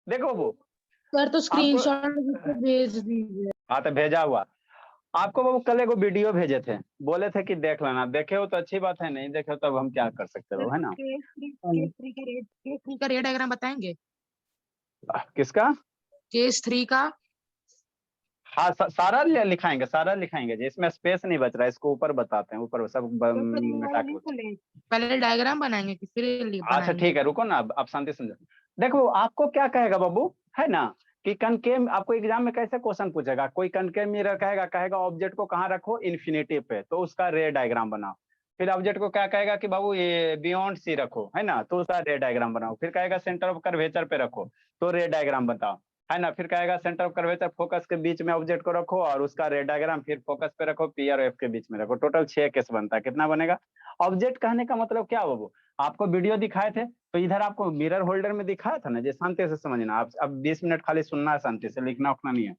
देखो वो सर तो आपको स्क्रीनशॉट भेज दीजिए। हाँ तो भेजा हुआ आपको वो कल एगो वीडियो भेजे थे, बोले थे कि देख लेना, देखे हो तो अच्छी बात है, नहीं देखे हो तब हम क्या कर सकते हो, है ना। केस थ्री का रे डायग्राम बताएंगे? किसका? केस थ्री का। हाँ सारा लिखाएंगे, सारा लिखाएंगे जी, इसमें स्पेस नहीं बच रहा है, इसको ऊपर बताते हैं, ऊपर सब मिटा के। पहले डायग्राम बनाएंगे कि फिर अच्छा बनाएंगे? ठीक है, रुको ना, आप शांति समझो। देखो आपको क्या कहेगा बाबू, है ना, कि कनकेव आपको एग्जाम में कैसे क्वेश्चन पूछेगा, कोई कनकेव मिरर कहेगा ऑब्जेक्ट को कहाँ रखो, इन्फिनिटी पे, तो उसका रे डायग्राम बनाओ। फिर ऑब्जेक्ट को क्या कहेगा कि बाबू ये बियॉन्ड सी रखो, है ना, तो उसका रे डायग्राम बनाओ। फिर कहेगा सेंटर ऑफ कर्वेचर पे रखो, तो रे डायग्राम बताओ, है ना। फिर कहेगा सेंटर ऑफ कर्वेचर फोकस के बीच में ऑब्जेक्ट को रखो और उसका रे डायग्राम, फिर फोकस पे रखो, पी और एफ के बीच में रखो। टोटल 6 केस बनता है। कितना बनेगा? ऑब्जेक्ट कहने का मतलब क्या बाबू, आपको वीडियो दिखाए थे तो इधर आपको मिरर होल्डर में दिखाया था ना, जी शांति से समझना, आप अब 20 मिनट खाली सुनना है, शांति से, लिखना उखना नहीं है।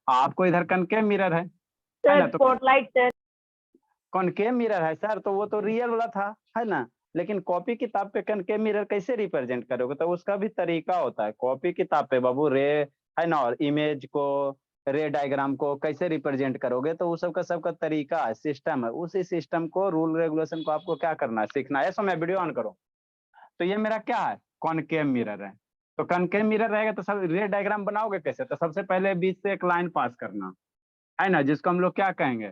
आपको इधर कनकेव मिरर है ना, तो स्पॉटलाइट सर। कनकेव मिरर है सर, तो वो तो रियल वाला था, है ना। लेकिन कॉपी किताब पे कनकेव मिरर कैसे रिप्रेजेंट करोगे, तो उसका भी तरीका होता है। कॉपी किताब पे बाबू रे, है ना, और इमेज को, रे डायग्राम को कैसे रिप्रेजेंट करोगे, तो उस सबका तरीका है, सिस्टम है। उसी सिस्टम को, रूल रेगुलेशन को आपको क्या करना है, सीखना है। समय वीडियो ऑन करो। तो ये मेरा क्या है, कॉनकेव मिरर है। तो कॉनकेव मिरर रहेगा तो सब रे डायग्राम बनाओगे कैसे, तो सबसे पहले बीच से एक लाइन पास करना, है ना, जिसको हम लोग क्या कहेंगे,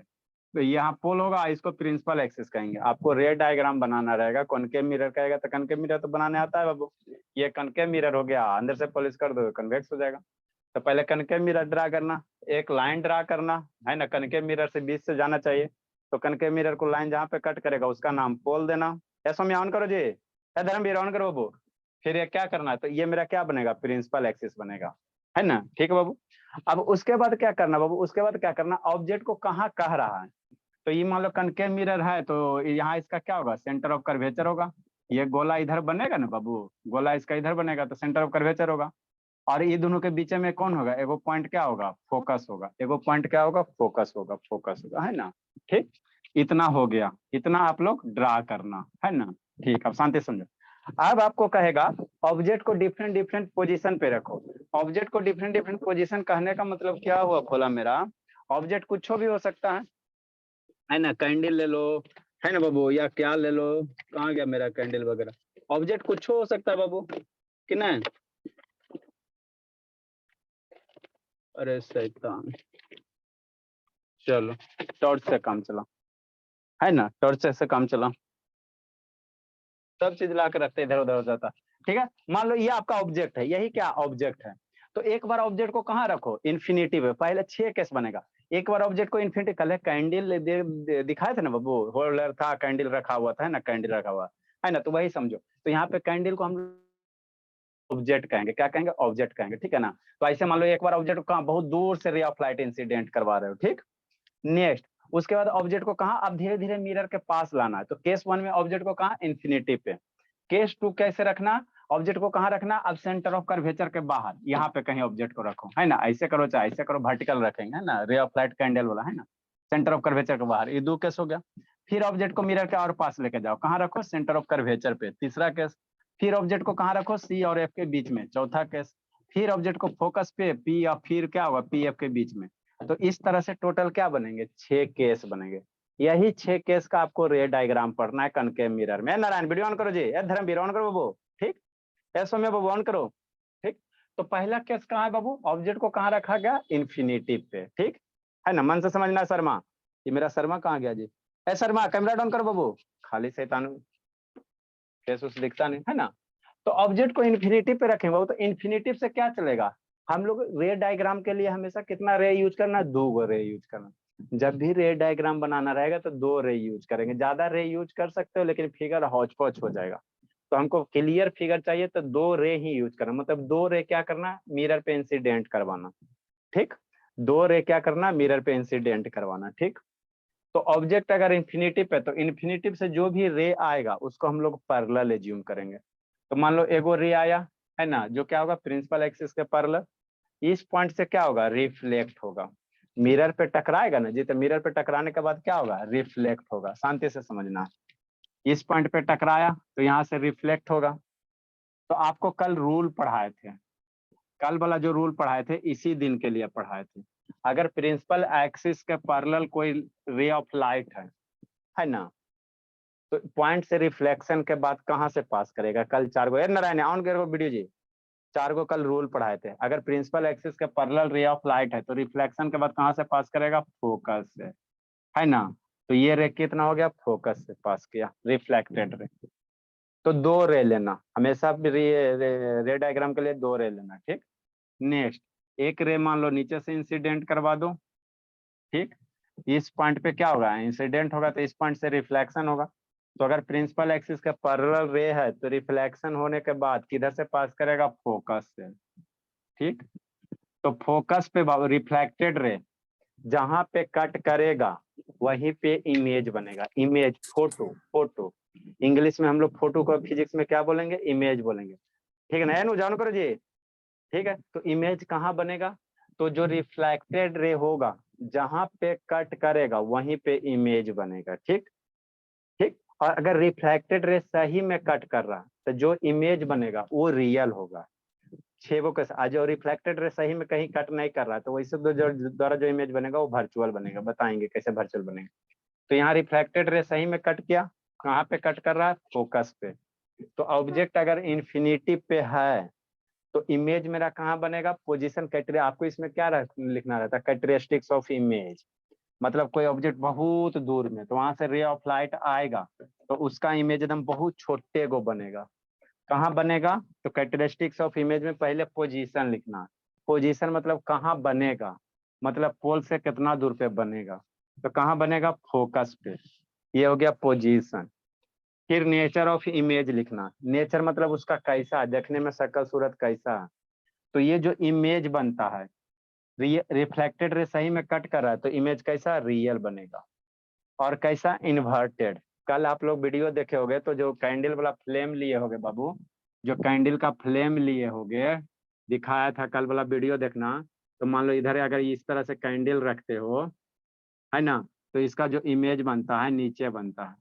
तो यहाँ पोल होगा, इसको प्रिंसिपल एक्सिस कहेंगे। आपको रे डायग्राम बनाना रहेगा। कॉनकेव मिरर कहेगा तो कॉनकेव मिरर तो बनाने आता है बाबू। ये कॉनकेव मिरर हो गया, अंदर से पॉलिश कर दो कन्वेक्स हो जाएगा। तो पहले कॉनकेव मिरर ड्रा करना, एक लाइन ड्रा करना, है ना, कॉनकेव मिरर से बीच से जाना चाहिए। तो कॉनकेव मिरर को लाइन जहाँ पे कट करेगा उसका नाम पोल देना। ऐसा में ऑन करो जी, धर्मवीर ऑन करो बाबू। फिर ये क्या करना है, तो ये मेरा क्या बनेगा, प्रिंसिपल एक्सिस बनेगा, है ना। ठीक है बाबू। अब उसके बाद क्या करना बाबू, उसके बाद क्या करना, ऑब्जेक्ट को कहाँ कह रहा है। तो ये मान लो कनकेव मिरर है, तो यहाँ इसका क्या होगा, सेंटर ऑफ कर्वेचर होगा। ये गोला इधर बनेगा ना बाबू, गोला इसका इधर बनेगा, तो सेंटर ऑफ कर्वेचर होगा। और ये दोनों के बीच में कौन होगा, एगो पॉइंट क्या होगा, फोकस होगा। एगो पॉइंट क्या होगा, फोकस होगा, फोकस होगा, है ना। ठीक, इतना हो गया, इतना आप लोग ड्रा करना, है ना। ठीक, अब शांति समझो। अब आपको कहेगा ऑब्जेक्ट को डिफरेंट डिफरेंट पोजीशन पे रखो। ऑब्जेक्ट को डिफरेंट डिफरेंट पोजीशन कहने का मतलब क्या हुआ बोला मेरा, ऑब्जेक्ट कुछ भी हो सकता है ना, कैंडल ले लो, है ना बाबू, या क्या ले लो, कहाँ गया मेरा कैंडल वगैरह। ऑब्जेक्ट कुछ हो सकता है बाबू, कि नहीं। अरे शैतान, चलो टॉर्च से काम चला, है ना, टॉर्च से काम चला, सब चीज ला के रखते इधर उधर हो जाता। ठीक है, मान लो ये आपका ऑब्जेक्ट है, यही क्या ऑब्जेक्ट है। तो एक बार ऑब्जेक्ट को कहाँ रखो, इन्फिनिटी पे। पहले 6 केस बनेगा। एक बार ऑब्जेक्ट को इन्फिनिटी, कल कैंडल दिखाए थे ना बाबू, होल्डर था, कैंडल रखा हुआ था, है ना, कैंडल रखा हुआ है ना, तो वही समझो। तो यहाँ पे कैंडल को हम ऑब्जेक्ट कहेंगे, क्या कहेंगे, ऑब्जेक्ट कहेंगे, ठीक है ना। तो ऐसे मान लो एक बार ऑब्जेक्ट को कहाँ, बहुत दूर से रे ऑफ लाइट इंसिडेंट करवा रहे हो, ठीक। नेक्स्ट, उसके बाद ऑब्जेक्ट को कहाँ, अब धीरे धीरे मिरर के पास लाना है। तो केस 1 में ऑब्जेक्ट को कहाँ, इन्फिनिटी पे। केस 2 कैसे रखना, ऑब्जेक्ट को कहाँ रखना, अब सेंटर ऑफ कर्वेचर के बाहर, यहाँ पे कहीं ऑब्जेक्ट को रखो, है ना। ऐसे करो चाहे ऐसे करो, वर्टिकल रखेंगे, है ना, रे ऑफ लाइट कैंडल वाला, है ना, सेंटर ऑफ कर्वेचर के बाहर। ये 2 केस हो गया। फिर ऑब्जेक्ट को मिरर के और पास लेके जाओ, कहाँ रखो, सेंटर ऑफ कर्वेचर पे, तीसरा केस। फिर ऑब्जेक्ट को कहाँ रखो, सी और एफ के बीच में, चौथा केस। फिर ऑब्जेक्ट को फोकस पे, पी और फिर क्या होगा, पी एफ के बीच में। तो इस तरह से टोटल क्या बनेंगे, 6 केस बनेंगे। यही 6 केस का आपको रे डायग्राम पढ़ना है कनकेव मिरर में। नारायण वीडियो ऑन करो जी, धर्मवीर ऑन करो बाबू, ठीक, ऐसा में बाबू ऑन करो। ठीक, तो पहला केस कहाँ है बाबू, ऑब्जेक्ट को कहाँ रखा गया, इन्फिनिटी पे, ठीक है ना, मन से समझना। शर्मा, ये मेरा शर्मा कहाँ गया जी, ए शर्मा कैमरा डाउन करो बाबू, खाली शैतान केस उस दिखता नहीं, है ना। तो ऑब्जेक्ट को इन्फिनिटी पे रखेंगे बाबू, तो इन्फिनिटी से क्या चलेगा, हम लोग रे डायग्राम के लिए हमेशा कितना रे यूज करना, 2 रे यूज करना। जब भी रे डायग्राम बनाना रहेगा तो 2 रे यूज करेंगे, ज्यादा रे यूज कर सकते हो लेकिन फिगर हौच पौच हो जाएगा। तो हमको क्लियर फिगर चाहिए तो 2 रे ही यूज करना, मतलब 2 रे क्या करना, मिरर पे इंसिडेंट करवाना, ठीक। 2 रे क्या करना, मिरर पे इंसिडेंट करवाना, ठीक। तो ऑब्जेक्ट अगर इन्फिनिटी पे, तो इन्फिनिटी से जो भी रे आएगा उसको हम लोग पैरेलल एज्यूम करेंगे। तो मान लो एगो रे आया, है ना, जो क्या होगा, प्रिंसिपल एक्सिस के पैरेलल। इस पॉइंट से क्या होगा, रिफ्लेक्ट होगा, मिरर पे टकराएगा ना जी, तो मिरर पे टकराने के बाद क्या होगा, रिफ्लेक्ट होगा। शांति से समझना, इस पॉइंट पे टकराया तो यहाँ से रिफ्लेक्ट होगा। तो आपको कल रूल पढ़ाए थे, कल वाला जो रूल पढ़ाए थे इसी दिन के लिए पढ़ाए थे। अगर प्रिंसिपल एक्सिस के पैरेलल कोई रे ऑफ लाइट है ना, तो पॉइंट से रिफ्लेक्शन के बाद कहाँ से पास करेगा? कल 4 गो नारायण ऑन करो वीडियो जी, 4 गो कल रूल पढ़ाए थे। अगर प्रिंसिपल एक्सिस के पैरेलल रे ऑफ लाइट है तो रिफ्लेक्शन के बाद कहाँ से पास करेगा? फोकस से, है ना। तो ये रे कितना हो गया? फोकस से पास किया, रिफ्लेक्टेड रे। तो 2 रे लेना हमेशा, रे डायग्राम के लिए 2 रे लेना, ठीक। नेक्स्ट, एक रे मान लो नीचे से इंसिडेंट करवा दो, ठीक। इस पॉइंट पे क्या होगा? इंसिडेंट होगा, तो इस पॉइंट से रिफ्लेक्शन होगा। तो अगर प्रिंसिपल एक्सिस का पैरेलल रे है तो रिफ्लेक्शन होने के बाद किधर से पास करेगा? फोकस से, ठीक। तो फोकस पे रिफ्लेक्टेड रे जहां पे कट करेगा वहीं पे इमेज बनेगा। इमेज, फोटो, फोटो इंग्लिश में हम लोग फोटो को फिजिक्स में क्या बोलेंगे? इमेज बोलेंगे, ठीक है ना। जान करो जी, ठीक है। तो इमेज कहाँ बनेगा? तो जो रिफ्लेक्टेड रे होगा जहां पे कट करेगा वहीं पे इमेज बनेगा, ठीक। ठीक। और अगर रिफ्लेक्टेड रे सही में कट कर रहा तो जो इमेज बनेगा वो रियल होगा। छेबो के आज जो रिफ्लेक्टेड रे सही में कहीं कट नहीं कर रहा तो वैसे द्वारा जो इमेज बनेगा वो वर्चुअल बनेगा। बताएंगे कैसे वर्चुअल बनेगा। तो यहाँ रिफ्लेक्टेड रे सही में कट किया, कहाँ पे कट कर रहा है? फोकस पे। तो ऑब्जेक्ट अगर इन्फिनिटी पे है तो इमेज मेरा कहाँ बनेगा? Position criteria. आपको इसमें क्या लिखना रहता है? Characteristics of image. मतलब कोई ऑब्जेक्ट बहुत दूर में तो वहां से रे ऑफ लाइट आएगा तो उसका इमेज एकदम बहुत छोटे को बनेगा। कहाँ बनेगा? तो कैरेक्टरिस्टिक्स ऑफ इमेज में पहले पोजीशन लिखना। पोजीशन मतलब कहाँ बनेगा, मतलब पोल से कितना दूर पे बनेगा। तो कहाँ बनेगा? फोकस पे। ये हो गया पोजीशन। फिर नेचर ऑफ इमेज लिखना। नेचर मतलब उसका कैसा, देखने में शक्ल सूरत कैसा। तो ये जो इमेज बनता है, रिफ्लेक्टेड रे सही में कट कर रहा है तो इमेज कैसा? रियल बनेगा। और कैसा? इन्वर्टेड। कल आप लोग वीडियो देखे होंगे तो जो कैंडल वाला फ्लेम लिए होगे बाबू, जो कैंडल का फ्लेम लिए होगे, दिखाया था कल वाला वीडियो देखना। तो मान लो इधर अगर इस तरह से कैंडल रखते हो, है ना, तो इसका जो इमेज बनता है नीचे बनता है।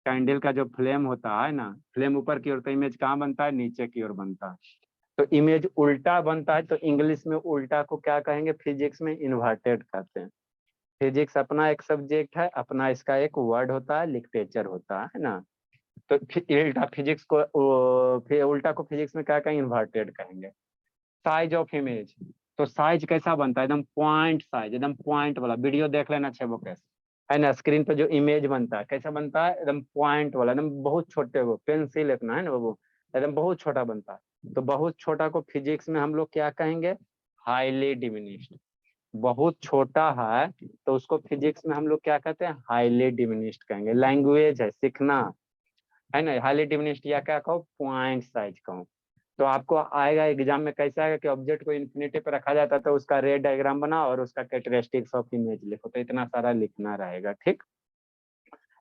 कैंडल का जो फ्लेम होता है ना, फ्लेम ऊपर की ओर, तो इमेज कहाँ बनता है? नीचे की ओर बनता है। तो इमेज उल्टा बनता है तो इंग्लिश में उल्टा को क्या कहेंगे? फिजिक्स में इन्वर्टेड कहते हैं। फिजिक्स अपना एक सब्जेक्ट है, अपना इसका एक वर्ड होता है, लिटरेचर होता है ना। तो उल्टा फिजिक्स को फिर उल्टा को फिजिक्स में क्या कहेंगे? इन्वर्टेड कहेंगे। साइज ऑफ इमेज, तो साइज कैसा बनता है? एकदम पॉइंट साइज, एकदम पॉइंट वाला। वीडियो देख लेना छेबो कैसे, है ना। स्क्रीन पे जो इमेज बनता है कैसा बनता है? एकदम पॉइंट वाला, एकदम बहुत छोटे को, पेंसिल इतना है ना वो, एकदम बहुत छोटा बनता है। तो बहुत छोटा को फिजिक्स में हम लोग क्या कहेंगे? Highly diminished. बहुत छोटा है तो उसको फिजिक्स में हम लोग क्या कहते हैं? हाईली डिमिनिश्ड कहेंगे। लैंग्वेज है, सीखना है ना। हाईली डिमिनिश्ड या क्या कहो? पॉइंट साइज कहो। तो आपको आएगा एग्जाम में कैसा आएगा कि ऑब्जेक्ट को इन्फिनिटी पे रखा जाता है तो उसका रे डायग्राम बनाओ और उसका कैरेक्टरिस्टिक्स ऑफ इमेज लिखो। तो इतना सारा लिखना रहेगा, ठीक।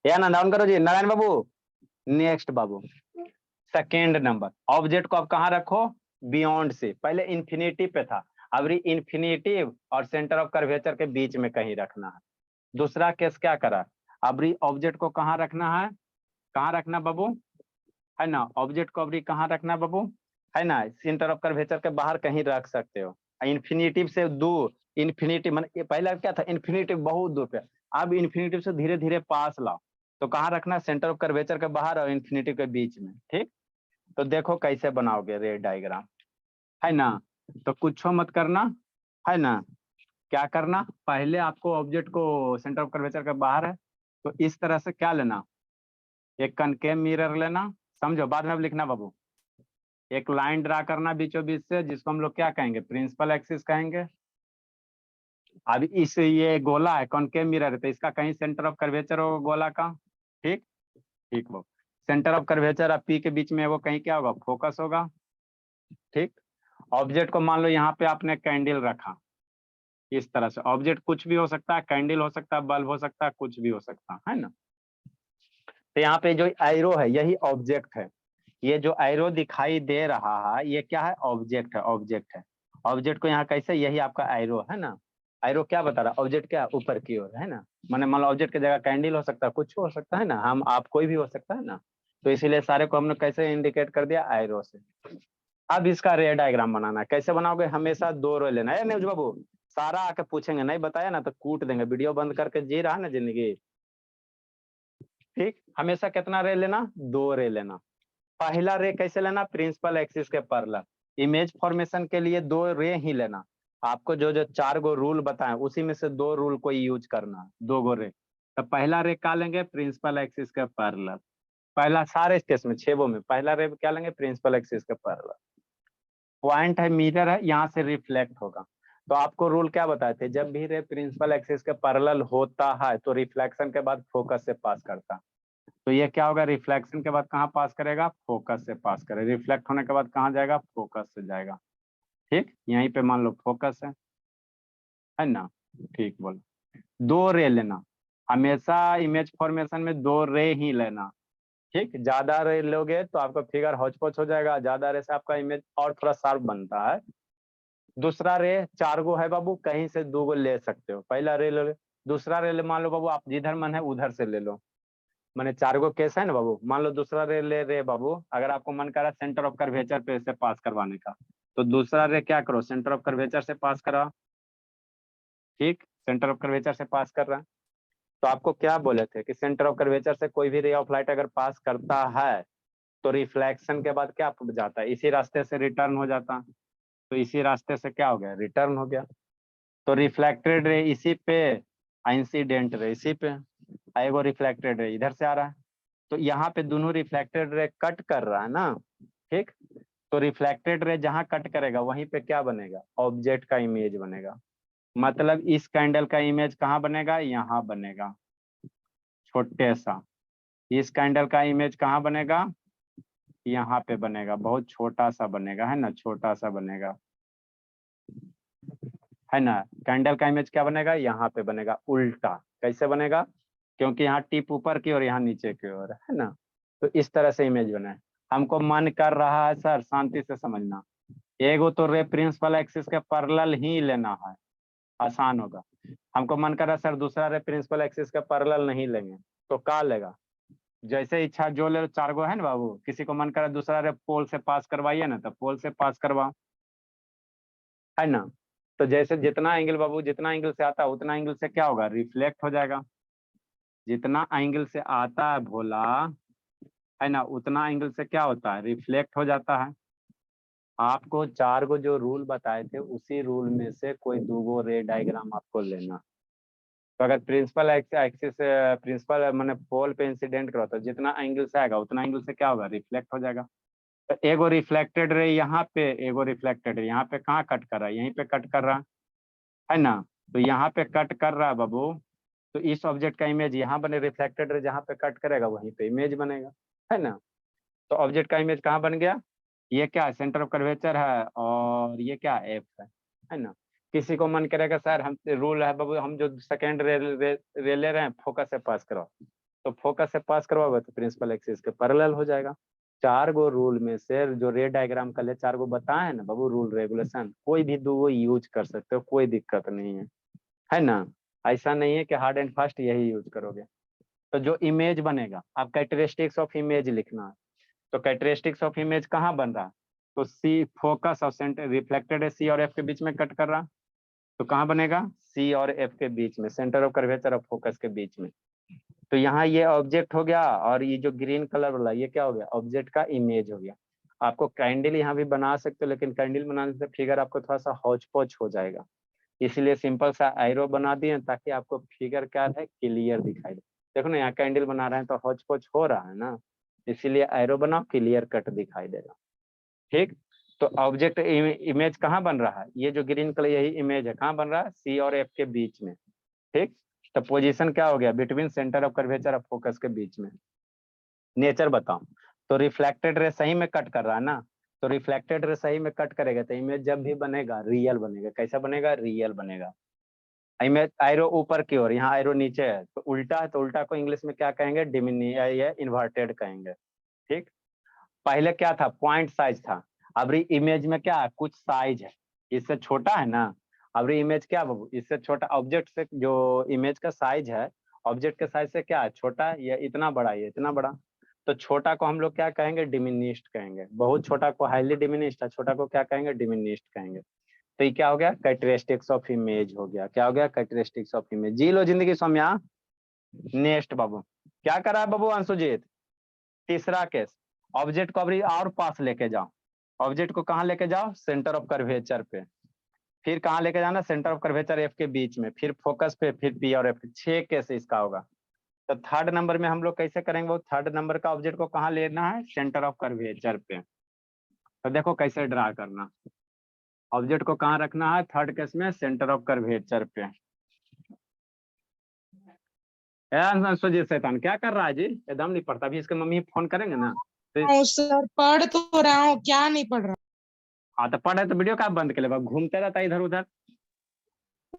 या ना डाउन करो जी नारायण बाबू। नेक्स्ट बाबू, सेकेंड नंबर, ऑब्जेक्ट को आप कहाँ रखो? बियॉन्ड से। पहले इन्फिनिटी पे था, अब इन्फिनिटी और सेंटर ऑफ कर्वेचर के बीच में कहीं रखना है। दूसरा केस क्या करा? अब ऑब्जेक्ट को कहाँ रखना है? कहाँ रखना बाबू, है ना। ऑब्जेक्ट को अब कहाँ रखना बाबू, है ना। सेंटर ऑफ कर्वेचर के बाहर कहीं रख सकते हो। इन्फिनिटिव से दूर, इन्फिनिटी मन पहला क्या था? इन्फिनिटिव बहुत दूर पे। अब इन्फिनिटिव से धीरे धीरे पास लाओ। तो कहाँ रखना? सेंटर ऑफ कर्वेचर के बाहर और इन्फिनिटिव के बीच में, ठीक। तो देखो कैसे बनाओगे रे डायग्राम, है ना। तो कुछ मत करना, है ना। क्या करना? पहले आपको ऑब्जेक्ट को सेंटर ऑफ कर्वेचर के बाहर है तो इस तरह से क्या लेना? एक कनकेव मिरर लेना, समझो बाद में अब लिखना बाबू। एक लाइन ड्रा करना बीचों बीच से, जिसको हम लोग क्या कहेंगे? प्रिंसिपल एक्सिस कहेंगे। अब इस ये गोला है, कॉनकेव मिरर है, तो इसका कहीं सेंटर ऑफ कर्वेचर होगा गोला का, ठीक। ठीक वो सेंटर ऑफ कर्वेचर और पी के बीच में वो कहीं क्या होगा? फोकस होगा, ठीक। ऑब्जेक्ट को मान लो यहाँ पे आपने कैंडल रखा, इस तरह से। ऑब्जेक्ट कुछ भी हो सकता है, कैंडल हो सकता है, बल्ब हो सकता है, कुछ भी हो सकता है ना। तो यहाँ पे जो एरो है यही ऑब्जेक्ट है। ये जो एरो दिखाई दे रहा है ये क्या है? ऑब्जेक्ट है, ऑब्जेक्ट है। ऑब्जेक्ट को यहाँ कैसे? यही आपका एरो है ना। एरो क्या बता रहा है? ऑब्जेक्ट क्या ऊपर की ओर है ना। माने मान लो ऑब्जेक्ट की जगह कैंडल हो सकता है, कुछ हो सकता है ना, हम आप कोई भी हो सकता है ना। तो इसीलिए सारे को हमने कैसे इंडिकेट कर दिया? एरो से। अब इसका रे डायग्राम बनाना है। कैसे बनाओगे, हमेशा 2 रे लेना है। न्यूज बाबू सारा आके पूछेंगे, नहीं बताया ना तो कूट देंगे, वीडियो बंद करके जी रहा ना जिंदगी। ठीक, हमेशा कितना रे लेना, 2 रे लेना। पहला रे कैसे लेना, प्रिंसिपल एक्सिस के पैरेलल। इमेज फॉर्मेशन के लिए 2 रे ही लेना। आपको जो जो 4 गो रूल बताए उसी में से 2 रूल को यूज करना, 2 गो रे। तो पहला रे क्या लेंगे, प्रिंसिपल एक्सिस के पैरेलल। पहला सारे केस में 6 में पहला रे क्या लेंगे, प्रिंसिपल एक्सिस के पैरेलल। पॉइंट है, मिरर है, यहाँ से रिफ्लेक्ट होगा। तो आपको रूल क्या बताए थे, जब भी रे प्रिंसिपल एक्सिस के पैरेलल होता है तो रिफ्लेक्शन के बाद फोकस से पास करता। तो ये क्या होगा, रिफ्लेक्शन के बाद कहाँ पास करेगा, फोकस से पास करे। रिफ्लेक्ट होने के बाद कहाँ जाएगा, फोकस से जाएगा। ठीक, यहीं पे मान लो फोकस है ना। ठीक, बोलो 2 रे लेना। हमेशा इमेज फॉर्मेशन में 2 रे ही लेना। ठीक, ज्यादा रे लोगे तो आपका फिगर हौच पौच हो जाएगा, ज्यादा रे से आपका इमेज और थोड़ा शार्प बनता है। दूसरा रे 4 गो है बाबू, कहीं से 2 गो ले सकते हो। पहला रे ले लो, दूसरा रे मान लो बाबू, आप जिधर मन है उधर से ले लो। मैंने 4 गो केस है ना बाबू, मान लो दूसरा रे ले रे बाबू, अगर आपको मन कर रहा है सेंटर ऑफ कर्वेचर पे से पास करवाने का, तो दूसरा रे क्या करो, सेंटर ऑफ कर्वेचर से पास करा। ठीक, सेंटर ऑफ कर्वेचर से पास कर रहा है। तो आपको क्या बोले थे कि सेंटर ऑफ कर्वेचर से कोई भी रे ऑफ लाइट अगर पास करता है तो रिफ्लेक्शन के बाद क्या जाता है, इसी रास्ते से रिटर्न हो जाता। तो इसी रास्ते से क्या हो गया, रिटर्न हो गया। तो रिफ्लेक्टेड रे इसी पे, इंसिडेंट रे इसी पे, एगो रिफ्लेक्टेड रे इधर से आ रहा है। तो यहाँ पे दोनों रिफ्लेक्टेड रे कट कर रहा है ना। ठीक, तो रिफ्लेक्टेड रे जहां कट करेगा वहीं पे क्या बनेगा, ऑब्जेक्ट का इमेज बनेगा। मतलब इस कैंडल का इमेज कहाँ बनेगा, यहाँ बनेगा छोटे सा। इस कैंडल का इमेज कहाँ बनेगा, यहाँ पे बनेगा, बहुत छोटा सा बनेगा, है ना, छोटा सा बनेगा, है ना। कैंडल का इमेज क्या बनेगा, यहाँ पे बनेगा उल्टा। कैसे बनेगा, क्योंकि यहाँ टिप ऊपर की और यहाँ नीचे की ओर है ना। तो इस तरह से इमेज बना है। हमको मन कर रहा है सर, शांति से समझना, एगो तो रे प्रिंसिपल एक्सिस के पैरेलल ही लेना है, आसान होगा। हमको मन कर रहा है सर दूसरा रे प्रिंसिपल एक्सिस के पैरेलल नहीं लेंगे, तो क्या लेगा, जैसे इच्छा जो ले, 4 गो है ना बाबू, किसी को मन करे दूसरा रे पोल से पास करवाइए ना, तो पोल से पास करवाओ, है ना। तो जैसे जितना एंगल बाबू, जितना एंगल से आता है उतना एंगल से क्या होगा, रिफ्लेक्ट हो जाएगा। जितना एंगल से आता है भोला, है ना, उतना एंगल से क्या होता है, रिफ्लेक्ट हो जाता है। आपको 4 गो जो रूल बताए थे उसी रूल में से कोई 2 गो रे डायग्राम आपको लेना। तो अगर प्रिंसिपल एक्सिस, प्रिंसिपल मैंने पोल पे इंसिडेंट करा तो जितना एंगल से आएगा उतना एंगल से क्या होगा, रिफ्लेक्ट हो जाएगा। तो एगो रिफ्लेक्टेड रे यहाँ पे, एगो रिफ्लेक्टेड रे यहाँ पे, कहाँ कट कर रहा है, यहीं पे कट कर रहा है ना। तो यहाँ पे कट कर रहा है बाबू, तो इस ऑब्जेक्ट का इमेज यहाँ बने, रिफ्लेक्टेड रे जहाँ पे कट करेगा वहीं पे इमेज बनेगा, है ना। तो ऑब्जेक्ट का इमेज कहाँ बन गया, ये क्या है, सेंटर ऑफ कर्वेचर है, और ये क्या एफ है ना। किसी को मन करेगा सर हम रूल है बाबू, हम जो सेकेंड रे ले रहे हैं फोकस से पास कराओ, तो फोकस से पास करवाओगे तो प्रिंसिपल एक्सिस के पैरेलल हो जाएगा। 4 गो रूल में से जो रे डायग्राम का ले 4 गो बताए हैं ना बाबू, रूल रेगुलेशन, कोई भी 2 गो यूज कर सकते हो, कोई दिक्कत नहीं है ना। ऐसा नहीं है कि हार्ड एंड फास्ट यही यूज करोगे। तो जो इमेज बनेगा, आप कैरेक्टरिस्टिक्स ऑफ इमेज लिखना है। तो कैरेक्टरिस्टिक्स ऑफ इमेज कहाँ बन रहा है, तो सी फोकस और सेंटर, रिफ्लेक्टेड है सी और एफ के बीच में कट कर रहा, तो कहाँ बनेगा, सी और एफ के बीच में, सेंटर ऑफ कर्वेचर और फोकस के बीच में। तो यहाँ ये ऑब्जेक्ट हो गया, और ये जो ग्रीन कलर वाला ये क्या हो गया, ऑब्जेक्ट का इमेज हो गया। आपको कैंडल यहाँ भी बना सकते हो, लेकिन कैंडल बनाने से फिगर आपको थोड़ा सा हौच पौच हो जाएगा, इसलिए सिंपल सा एरो बना दिए ताकि आपको फिगर क्या है, क्लियर दिखाई दे। देखो ना यहाँ कैंडल बना रहे हैं तो हौच पौच हो रहा है ना, इसीलिए एरो बनाओ, क्लियर कट दिखाई देगा। ठीक, तो ऑब्जेक्ट इमेज कहाँ बन रहा है, ये जो ग्रीन कलर यही इमेज है, कहाँ बन रहा है, सी और एफ के बीच में। ठीक, तो पोजीशन क्या हो गया, बिटवीन सेंटर ऑफ कर्वेचर और फोकस के बीच में। नेचर बताओ, तो रिफ्लेक्टेड रे सही में कट कर रहा है ना, तो रिफ्लेक्टेड रे सही में कट करेगा तो इमेज जब भी बनेगा रियल बनेगा। कैसा बनेगा, रियल बनेगा। इमेज एरो ऊपर की ओर, यहाँ एरो नीचे है, तो उल्टा है, तो उल्टा को इंग्लिश में क्या कहेंगे, डिमिनी या इन्वर्टेड कहेंगे। ठीक, पहले क्या था, पॉइंट साइज था, अब इमेज में क्या है, कुछ साइज है, इससे छोटा है ना। अब इमेज क्या बाबू, इससे छोटा, ऑब्जेक्ट से जो इमेज का साइज है, ऑब्जेक्ट के साइज से क्या है, छोटा है, ये इतना बड़ा, ये इतना बड़ा। तो छोटा को हम लोग क्या कहेंगे, डिमिनिश्ड कहेंगे। बहुत छोटा को हाईली डिमिनिश्ड है, छोटा को क्या कहेंगे, डिमिनिश्ड कहेंगे। तो ये क्या हो गया, कैरेक्टरिस्टिक्स ऑफ इमेज हो गया। क्या हो गया, कैरेक्टरिस्टिक्स ऑफ इमेज। जी लो जिंदगी सौम्या। नेक्स्ट बाबू, क्या करा है बाबू अंशुजीत, तीसरा केस, ऑब्जेक्ट को अभी और पास लेके जाओ। ऑब्जेक्ट को कहाँ लेके जाओ, सेंटर ऑफ कर्वेचर पे। फिर कहाँ लेके जाना, सेंटर ऑफ कर्वेचर एफ के बीच में, फिर फोकस पे, फिर पी और एफ। 6 केस इसका होगा। तो थर्ड नंबर में हम लोग कैसे करेंगे, वो थर्ड नंबर का ऑब्जेक्ट को कहाँ लेना है, सेंटर ऑफ कर्वेचर पे। तो देखो कैसे ड्रा करना, ऑब्जेक्ट को कहाँ रखना है थर्ड केस में, सेंटर ऑफ कर्वेचर पे। सुजीत शैतान क्या कर रहा है जी, एकदम नहीं पढ़ता। अभी इसके मम्मी फोन करेंगे ना तो सर पढ़ तो रहा हूँ, क्या नहीं पढ़ रहा। हाँ तो पढ़े तो वीडियो का बंद कर ले, घूमते रहता है इधर उधर।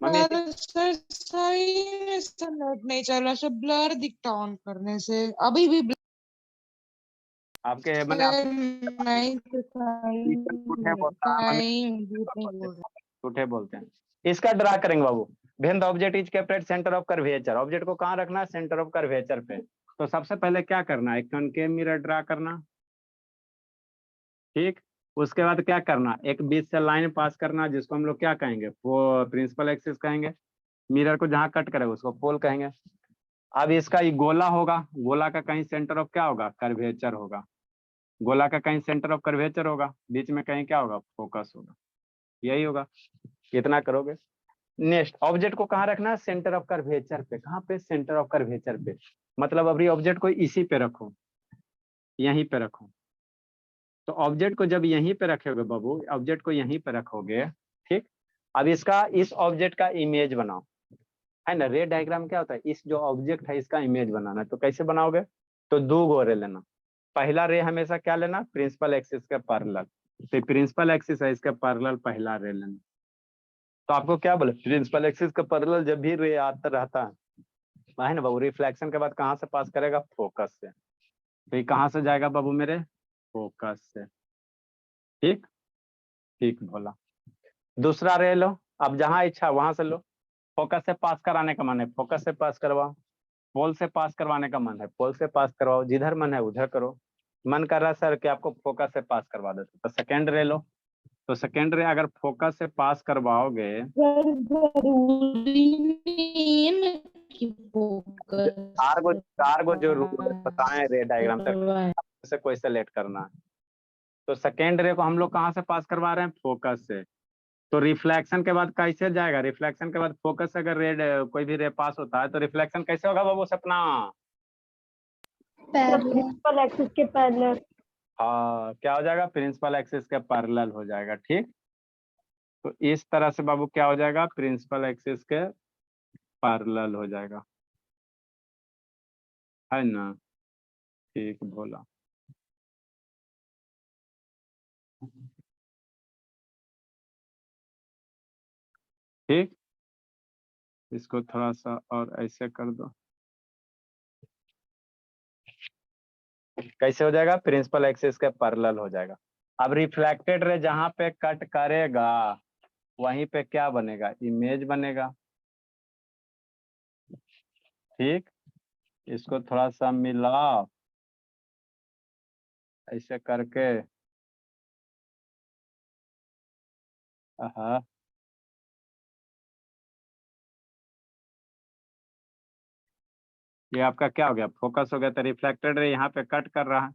मम्मी सर सही में सर नेट नहीं चल रहा, सब ब्लर दिखता ऑन करने से, अभी भी आपके मैंने आप नहीं तो झूठे बोलता है मम्मी, झूठ नहीं बोल रहा। झूठे बोलते हैं। इसका ड्रा करेंगे बाबू। When the object is kept at centre of curvature, object को कहाँ रखना है, सेंटर ऑफ कर्वेचर पे। तो सबसे पहले क्या करना है, कॉनकेव मिरर ड्रा करना। ठीक, उसके बाद क्या करना, एक बीच से लाइन पास करना, जिसको हम लोग क्या कहेंगे, वो प्रिंसिपल एक्सिस कहेंगे। मिरर को जहां कट करेगा उसको पोल कहेंगे। अब इसका ये गोला होगा, गोला का कहीं सेंटर ऑफ क्या होगा, कर्वेचर होगा। गोला का कहीं सेंटर ऑफ कर्वेचर होगा, बीच में कहीं क्या होगा, फोकस होगा। यही होगा, कितना करोगे। नेक्स्ट, ऑब्जेक्ट को कहाँ रखना है, सेंटर ऑफ कर्वेचर पे। कहाँ पे, सेंटर ऑफ कर्वेचर पे। मतलब अभी ऑब्जेक्ट को इसी पे रखो, यहीं पे रखो। तो ऑब्जेक्ट को जब यहीं पे रखोगे बाबू, ऑब्जेक्ट को यहीं पे रखोगे, ठीक। अब इसका, इस ऑब्जेक्ट का इमेज बनाओ, है ना। रे डायग्राम क्या होता है, इस जो ऑब्जेक्ट है इसका इमेज बनाना है। तो कैसे बनाओगे, तो दो गो रे लेना। पहला रे हमेशा क्या लेना, प्रिंसिपल एक्सिस के पैरेलल। तो प्रिंसिपल एक्सिस है, इसके पैरेलल पहला रे लेना। तो आपको क्या बोले, प्रिंसिपल एक्सिस के पैरेलल जब भी रे आता रहता है ना बाबू, रिफ्लेक्शन के बाद कहाँ से पास करेगा, फोकस से। तो ये कहाँ से जाएगा बाबू मेरे, फोकस से। ठीक, ठीक बोला। दूसरा रे लो, अब जहां इच्छा वहां से लो। फोकस से पास कराने का मन है, फोकस से पास करवाओ। पोल से पास करवाने का मन है, पोल से पास करवाओ। जिधर मन है उधर करो। मन कर रहा है सर कि आपको फोकस से पास करवा देते, तो सेकेंड रे लो। तो सेकेंड रे अगर फोकस से पास करवाओगे, जरूरी नहीं है ना कि फोकस चार गो जो रूल बताए रे डायग्राम से कोई सेलेक्ट करना है। तो सेकेंड रे को हम लोग कहाँ से पास करवा रहे हैं, फोकस से। तो रिफ्लेक्शन के बाद कैसे जाएगा, रिफ्लेक्शन के बाद फोकस से अगर रेड कोई भी रे पास होता है तो रिफ्लेक्शन कैसे होगा बाबू सपना, प्रिंसिपल एक्सिस के पैरेलल। हाँ क्या हो जाएगा, प्रिंसिपल एक्सिस के पैरेलल हो जाएगा। ठीक, तो इस तरह से बाबू क्या हो जाएगा, प्रिंसिपल एक्सिस के पैरेलल हो जाएगा, है ना। ठीक बोला। ठीक, इसको थोड़ा सा और ऐसे कर दो। कैसे हो जाएगा, प्रिंसिपल एक्सिस के पैरेलल हो जाएगा। अब रिफ्लेक्टेड रे जहां पे कट करेगा वहीं पे क्या बनेगा, इमेज बनेगा। ठीक, इसको थोड़ा सा मिलाओ ऐसे करके। हाँ, ये आपका क्या हो गया, फोकस हो गया। तो रिफ्लेक्टेड रे यहाँ पे कट कर रहा है,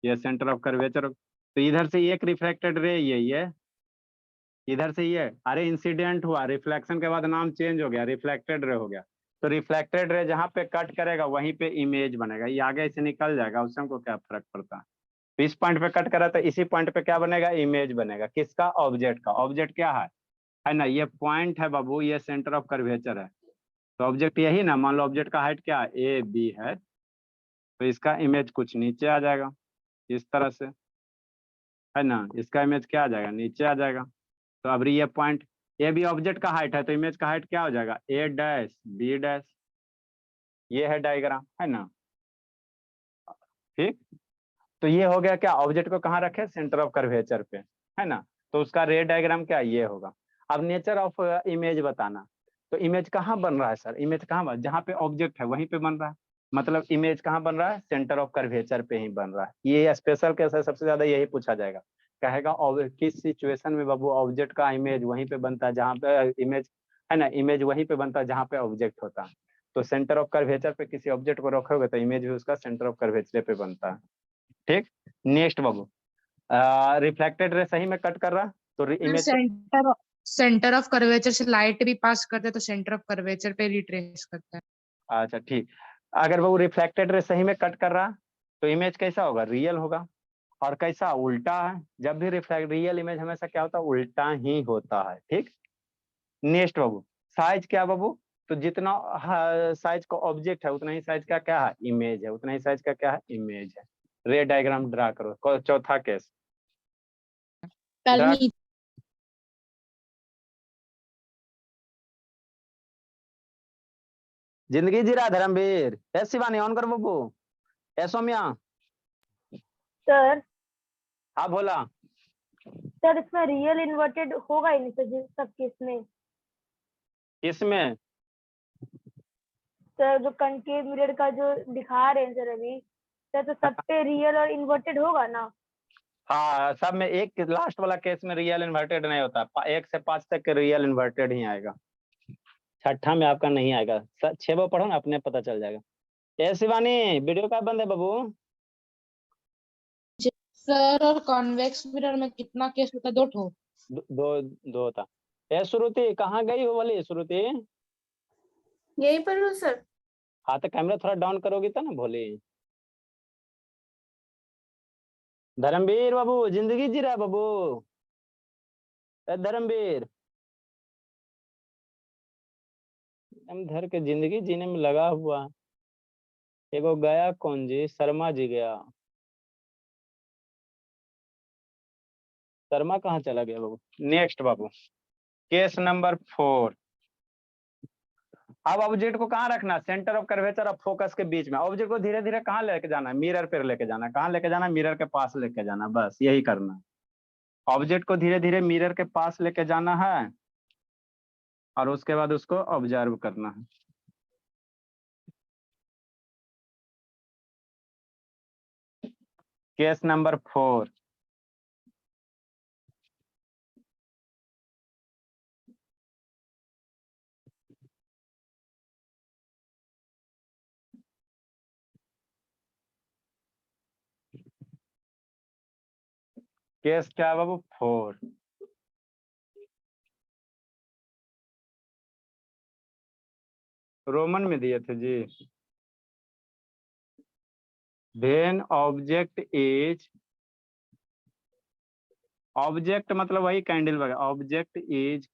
ये सेंटर ऑफ कर्वेचर। तो इधर से एक रिफ्लेक्टेड रे ये इधर से ये, अरे इंसिडेंट हुआ, रिफ्लेक्शन के बाद नाम चेंज हो गया, रिफ्लेक्टेड रे हो गया। तो रिफ्लेक्टेड रे जहाँ पे कट करेगा वहीं पे इमेज बनेगा। ये आगे से निकल जाएगा, उससे हमको क्या फर्क पड़ता है। तो इस पॉइंट पे कट करा तो इसी पॉइंट पे क्या बनेगा, इमेज बनेगा। किसका, ऑब्जेक्ट का। ऑब्जेक्ट क्या है ना, ये पॉइंट है बाबू, ये सेंटर ऑफ कर्वेचर है। तो ऑब्जेक्ट यही ना, मान लो ऑब्जेक्ट का हाइट क्या है, ए बी है। तो इसका इमेज कुछ नीचे आ जाएगा इस तरह से, है ना। इसका इमेज क्या आ जाएगा, नीचे आ जाएगा। तो अब ये पॉइंट, ये भी ऑब्जेक्ट का हाइट है, तो इमेज का हाइट क्या हो जाएगा, ए डैश बी डैश। ये है डायग्राम, है ना। ठीक, तो ये हो गया क्या, ऑब्जेक्ट को कहाँ रखे, सेंटर ऑफ कर्वेचर पे, है ना। तो उसका रे डायग्राम क्या ये होगा। अब नेचर ऑफ इमेज बताना। तो इमेज कहाँ बन रहा है सर, इमेज कहाँ बन, जहाँ पे ऑब्जेक्ट है वहीं पे बन रहा है। मतलब इमेज कहाँ बन रहा है, सेंटर ऑफ कर्वेचर पे ही बन रहा है। ये स्पेशल केस है, सबसे ज्यादा यही पूछा जाएगा। कहेगा किस सिचुएशन में बाबू ऑब्जेक्ट का इमेज वहीं पे बनता है जहाँ पे इमेज है ना, इमेज वहीं पे बनता है जहाँ पे ऑब्जेक्ट होता है। तो सेंटर ऑफ कर्वेचर पे किसी ऑब्जेक्ट को रखोगे तो इमेज भी उसका सेंटर ऑफ कर्वेचर पे बनता है। ठीक, नेक्स्ट बाबू, रिफ्लेक्टेड रे सही में कट कर रहा, तो इमेज सेंटर ऑफ कर्वेचर से लाइट भी पास करते हैं तो सेंटर ऑफ कर्वेचर पे रिट्रेस करता है। अच्छा ठीक, अगर वो रिफ्लेक्टेड रे सही में कट कर रहा तो इमेज कैसा होगा, रियल होगा। और कैसा, उल्टा है। जब भी रिफ्लेक्ट, रियल इमेज हमेशा क्या होता है, उल्टा ही होता है। ठीक, नेक्स्ट बाबू, साइज क्या बाबू, तो जितना साइज का ऑब्जेक्ट है उतना ही साइज का क्या है, इमेज है, उतना ही साइज का क्या है, इमेज है। रे डायग्राम ड्रा करो। चौथा केस ड्रा। जिंदगी जी रहा धर्मवीर, ए शिवानी ऑन कर बब्बू, ए सौम्या। सर हाँ बोला। सर इसमें रियल इन्वर्टेड होगा ही नहीं सर, सब किसमें किसमें, सर जो कनकेव मिरर का जो दिखा रहे हैं सर अभी सर, तो सब पे रियल और इन्वर्टेड होगा ना। हाँ सब में, एक लास्ट वाला केस में रियल इन्वर्टेड नहीं होता, 1 से 5 तक के रियल इन्वर्टेड ही आएगा, छठा में आपका नहीं आएगा। 6 वो पढ़ो ना, अपने पता चल जाएगा। ए शिवानी वीडियो का बंद है बाबू। सर और कॉन्वेक्स मिरर में कितना केस होता है, 2 ठो? दो दो होता। ए श्रुति कहाँ गई हो वाली श्रुति? यहीं पर हूँ सर। हाँ तो कैमरा थोड़ा डाउन करोगी तो ना भोली। धर्मवीर बाबू जिंदगी जी रहा बाबू, ए धर्मवीर, हम धर के जिंदगी जीने में लगा हुआ। एगो गया कौन जी, शर्मा जी गया। शर्मा कहाँ चला गया बाबू। नेक्स्ट बाबू, केस नंबर 4। अब ऑब्जेक्ट को कहाँ रखना, सेंटर ऑफ कर्वेचर और फोकस के बीच में। ऑब्जेक्ट को धीरे धीरे कहाँ लेके जाना है, मिरर पे लेके जाना है। कहाँ लेके जाना है, मिरर के पास लेके जाना, बस यही करना है। ऑब्जेक्ट को धीरे धीरे मिरर के पास लेके जाना है और उसके बाद उसको ऑब्जर्व करना है। केस नंबर 4, केस क्या है बाबू, 4। रोमन में दिए थे जी। वेन ऑब्जेक्ट इज, ऑब्जेक्ट मतलब वही कैंडल वगैरह, object is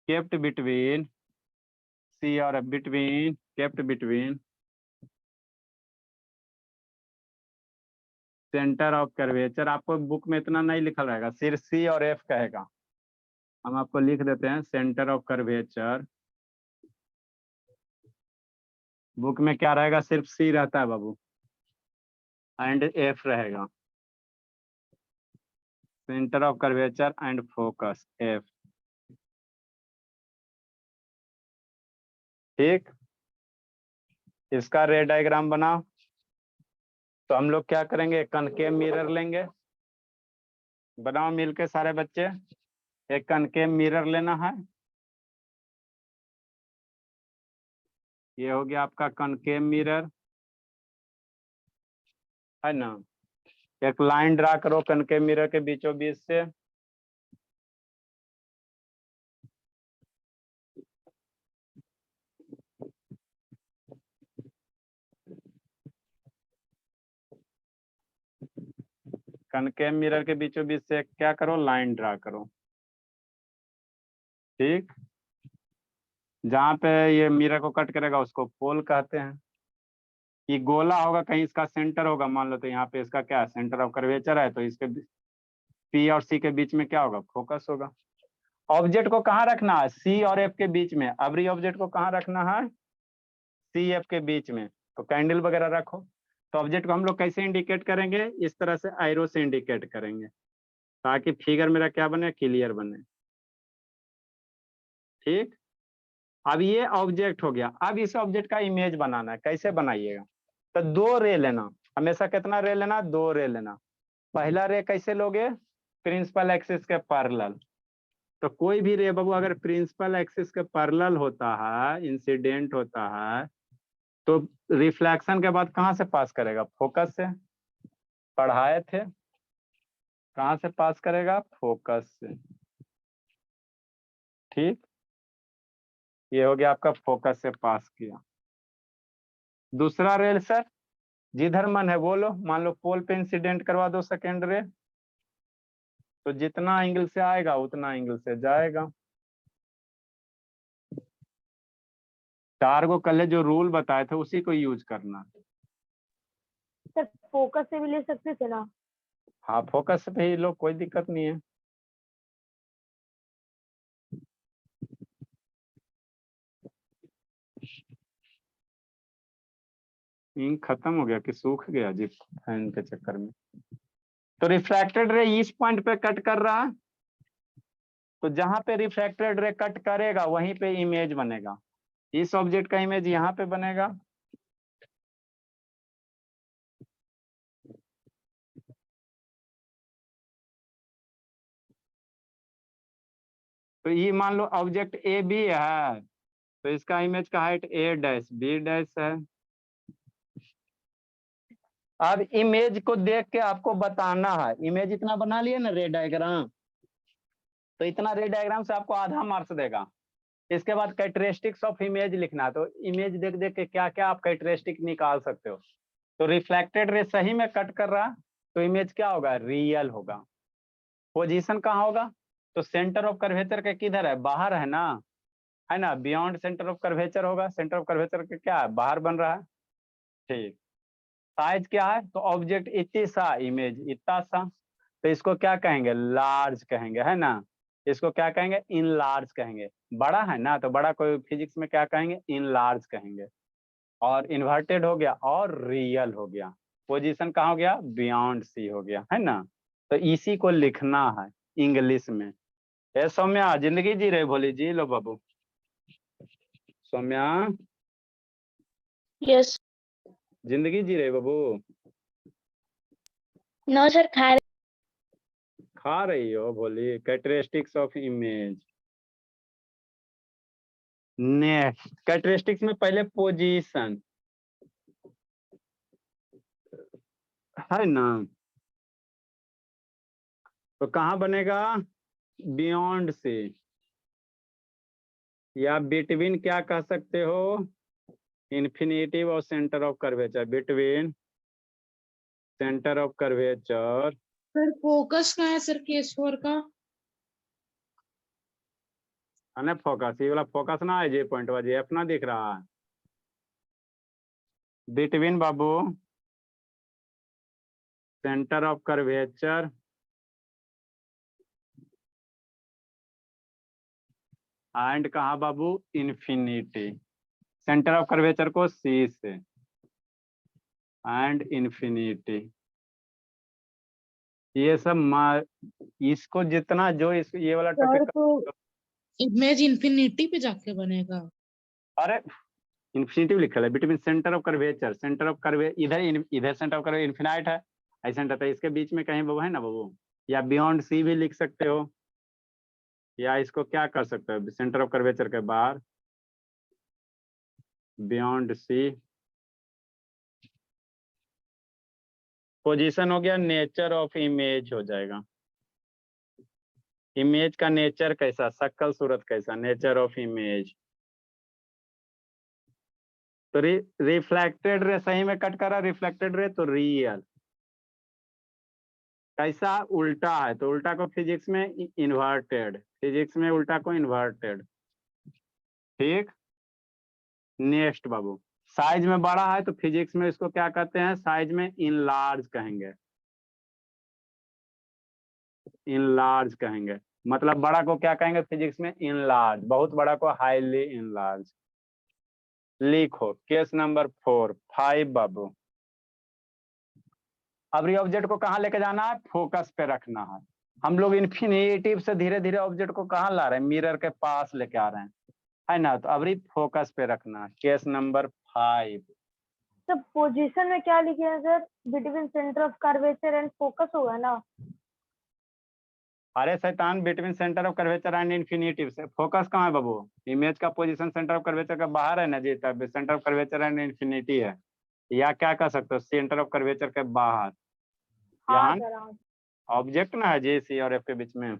kept between C और between, kept between centre of curvature. आपको बुक में इतना नहीं लिखा रहेगा, सिर्फ सी और एफ कहेगा। हम आपको लिख देते हैं सेंटर ऑफ कर्वेचर। बुक में क्या रहेगा, सिर्फ सी रहता है बाबू एंड एफ रहेगा, centre of curvature and focus F. ठीक, इसका रे डायग्राम बना। तो हम लोग क्या करेंगे, कनकेव मिरर लेंगे। बनाओ मिलके सारे बच्चे, एक कनकेव मिरर लेना है। ये हो गया आपका कनकेव मिरर, है ना। एक लाइन ड्रा करो कनकेव मिरर के बीचों बीच से। कनकेव मिरर के बीचों बीच से क्या करो, लाइन ड्रा करो। ठीक, जहाँ पे ये मिरर को कट करेगा उसको पोल कहते हैं। ये गोला होगा, कहीं इसका सेंटर होगा, मान लो तो यहाँ पे इसका क्या है, सेंटर ऑफ कर्वेचर है, तो इसके पी और सी के बीच में क्या होगा, फोकस होगा। ऑब्जेक्ट को कहाँ रखना है, सी और एफ के बीच में। अबरी ऑब्जेक्ट को कहाँ रखना है, सी एफ के बीच में। तो कैंडल वगैरह रखो। तो ऑब्जेक्ट को हम लोग कैसे इंडिकेट करेंगे, इस तरह से एरो से इंडिकेट करेंगे ताकि फिगर मेरा क्या बने, क्लियर बने। ठीक, अब ये ऑब्जेक्ट हो गया। अब इस ऑब्जेक्ट का इमेज बनाना है, कैसे बनाइएगा? तो 2 रे लेना, हमेशा कितना रे लेना? 2 रे लेना। पहला रे कैसे लोगे? प्रिंसिपल एक्सिस के पैरेलल। तो कोई भी रे बाबू अगर प्रिंसिपल एक्सिस के पैरेलल होता है, इंसिडेंट होता है, तो रिफ्लेक्शन के बाद कहां से पास करेगा? फोकस से। पढ़ाए थे, कहां से पास करेगा? फोकस से। ठीक, ये हो गया आपका फोकस से पास किया। दूसरा रे सर, जिधर मन है बोलो, मान लो पोल पे इंसिडेंट करवा दो सेकेंड रे, तो जितना एंगल से आएगा उतना एंगल से जाएगा। टार्गो कल जो रूल बताए थे उसी को यूज करना। सर फोकस से भी ले सकते थे ना? हाँ, फोकस पे ही लो, कोई दिक्कत नहीं है। इंक खत्म हो गया कि सूख गया जी फैन के चक्कर में? तो रिफ्रैक्टेड रे इस पॉइंट पे कट कर रहा है, तो जहां पे रिफ्रैक्टेड रे कट करेगा वहीं पे इमेज बनेगा। इस ऑब्जेक्ट का इमेज यहाँ पे बनेगा। तो ये मान लो ऑब्जेक्ट ए बी है, तो इसका इमेज का हाइट ए डैश बी डैश है। अब इमेज को देख के आपको बताना है, इमेज इतना बना लिया ना रे डायग्राम, तो इतना रे डायग्राम से आपको आधा मार्क्स देगा। इसके बाद कैरेक्टरिस्टिक्स ऑफ इमेज लिखना, तो इमेज देख देख के क्या क्या आप कैरेक्टरिस्टिक निकाल सकते हो। तो रिफ्लेक्टेड रे सही में कट कर रहा, तो इमेज क्या होगा? रियल होगा। पोजीशन कहाँ होगा? तो सेंटर ऑफ कर्वेचर के किधर है? बाहर है ना, बियॉन्ड सेंटर ऑफ कर्वेचर होगा। सेंटर ऑफ कर्वेचर के क्या है? बाहर बन रहा है। ठीक, साइज क्या है? तो ऑब्जेक्ट इतनी सा, इमेज इतना सा, तो इसको क्या कहेंगे? लार्ज कहेंगे, है ना। इसको क्या कहेंगे? इन लार्ज कहेंगे। बड़ा है ना, तो बड़ा को फिजिक्स में क्या कहेंगे? इन लार्ज कहेंगे। और इन्वर्टेड हो गया और रियल हो गया। पोजीशन कहाँ हो गया? बियॉन्ड सी हो गया, है ना। तो इसी को लिखना है इंग्लिश में। ए सौम्या, जिंदगी जी रहे भोली, जी लो बाबू। सौम्या, यस। जिंदगी जी रहे बाबू? नो सर, खा रही हो भोली? Characteristics of image. Next, characteristics में पहले पोजीशन है ना, तो कहाँ बनेगा? बियॉन्ड से, या बिटवीन क्या कह सकते हो? इन्फिनिटिव और centre of curvature. Between centre of curvature. Sir focus कहाँ है सर केस 4 का? है फोकस, ये वाला फोकस ना है, जे पॉइंट वाला, जे अपना दिख रहा है। Between Babu centre of curvature and कहा बाबू? इन्फिनिटी। सेंटर ऑफ कर्वेचर को सी से एंड इन्फिनिटी। ये सब इसको जितना जो इस ये वाला सर टॉपिक। तो इमेज इन्फिनिटी पे जाके बनेगा। अरे इन्फिनिटी लिखा है between centre of curvature, centre of curve इधर सेंटर ऑफ कर्वे इन्फिनाइट है, ऐसा रहता है, इसके बीच में कहीं बाबू है ना बाबू। या बियॉन्ड सी भी लिख सकते हो, या इसको क्या कर सकते हो? सेंटर ऑफ कर्वेचर के बाहर बियॉन्ड सी। पोजीशन हो गया, नेचर ऑफ इमेज हो जाएगा। इमेज का नेचर कैसा? शक्ल सूरत कैसा? Nature of image. तो रिफ्लेक्टेड रे सही में कट करा, रिफ्लेक्टेड रे तो रियल। कैसा? उल्टा है, तो उल्टा को फिजिक्स में इन्वर्टेड, फिजिक्स में उल्टा को इन्वर्टेड। ठीक, नेक्स्ट बाबू, साइज में बड़ा है तो फिजिक्स में इसको क्या कहते हैं? साइज में इनलार्ज कहेंगे, इनलार्ज कहेंगे। मतलब बड़ा को क्या कहेंगे फिजिक्स में? इनलार्ज। बहुत बड़ा को हाईली इनलार्ज। लिखो केस नंबर 4 5 बाबू। अब ये ऑब्जेक्ट को कहाँ लेके जाना है? फोकस पे रखना है। हम लोग इन्फिनिटिव से धीरे धीरे ऑब्जेक्ट को कहाँ ला रहे हैं? मिरर के पास लेके आ रहे हैं। है ना। तो अभी फोकस पे रखना, केस नंबर 5। तो पोजीशन में क्या लिखे हैं sir? Between centre of curvature and focus होगा ना? अरे शैतान, between centre of curvature and infinitive से फोकस कहाँ है बाबू? इमेज का पोजीशन सेंटर ऑफ कर्वेचर का बाहर है ना जी, तब centre of curvature and infinity है। या क्या कर सकते हो, सेंटर ऑफ कर्वेचर के बाहर। हाँ यहाँ सर हाँ। ऑब्जेक्ट ना है जी, सी और एफ के बीच में।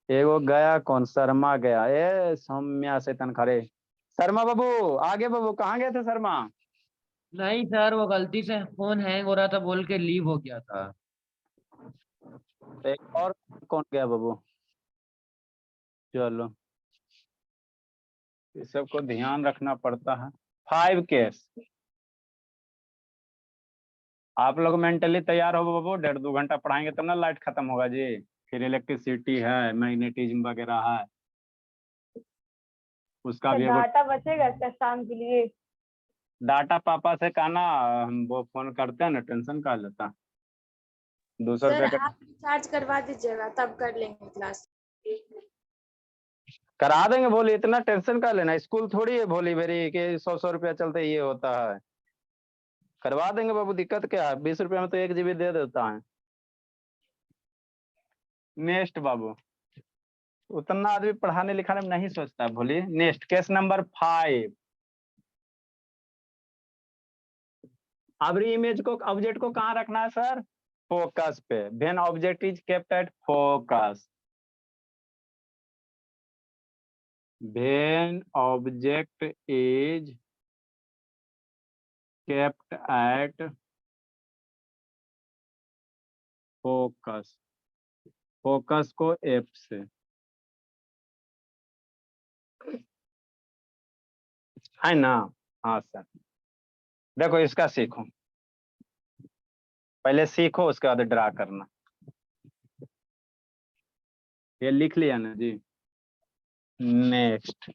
एगो गया कौन, शर्मा गया। ए सौम्या से तन खरे। शर्मा बाबू आगे बाबू, कहाँ गए थे शर्मा? नहीं सर, वो गलती से फोन हैंग हो रहा था बोल के लीव हो गया था। एक और कौन गया बाबू? चलो, इस सबको ध्यान रखना पड़ता है। 5 केस। आप लोग मेंटली तैयार हो बाबू, 1.5-2 घंटा पढ़ाएंगे तब ना लाइट खत्म होगा जी। फिर इलेक्ट्रिसिटी है, मैग्नेटिज्म वगैरह है, उसका भी एगो डाटा बचेगा इसका शाम के लिए? डाटा पापा से कहना, हम वो फोन करते हैं ना, टेंशन का लेता। 200 सर रुपये का आप रिचार्ज करवा दीजिएगा तब कर लेंगे क्लास। करा देंगे। बोली इतना टेंशन का लेना, स्कूल थोड़ी है भोली बेरी के 100 रुपया चलते ये होता है। करवा देंगे बाबू, दिक्कत क्या है? 20 रुपया में तो 1 GB दे देता है। नेक्स्ट बाबू, उतना आदमी पढ़ाने लिखाने में नहीं सोचता है। बोलिए नेक्स्ट, केस नंबर 5। अब इमेज को, ऑब्जेक्ट को कहाँ रखना है सर? फोकस पे। When object is kept at focus, when object is kept at focus, focus को एफ से, है ना। हाँ सर, देखो इसका सीखो, पहले सीखो उसके बाद ड्रा करना। ये लिख लिया ना जी। नेक्स्ट,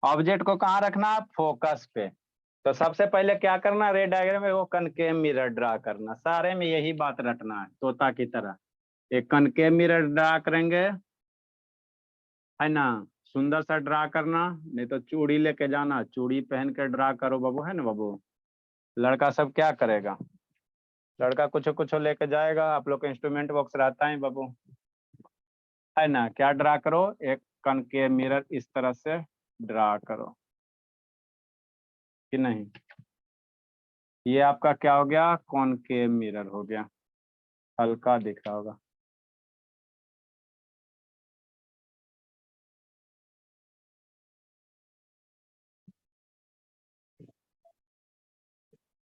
ऑब्जेक्ट को कहाँ रखना? फोकस पे। तो सबसे पहले क्या करना, रे डायग्राम में वो कनकेव मिरर ड्रा करना। सारे में यही बात रटना है, तोता की तरह। एक कनकेव मिरर ड्रा करेंगे, है ना। सुंदर सा ड्रा करना, नहीं तो चूड़ी लेके जाना, चूड़ी पहन के ड्रा करो बाबू, है ना बाबू। लड़का सब क्या करेगा? लड़का कुछ कुछ लेके जाएगा। आप लोग का इंस्ट्रूमेंट बॉक्स रहता है बाबू, है ना। क्या ड्रा करो? एक कनकेव मिरर इस तरह से ड्रा करो, कि नहीं। ये आपका क्या हो गया? कॉनकेव मिरर हो गया। हल्का दिख रहा होगा।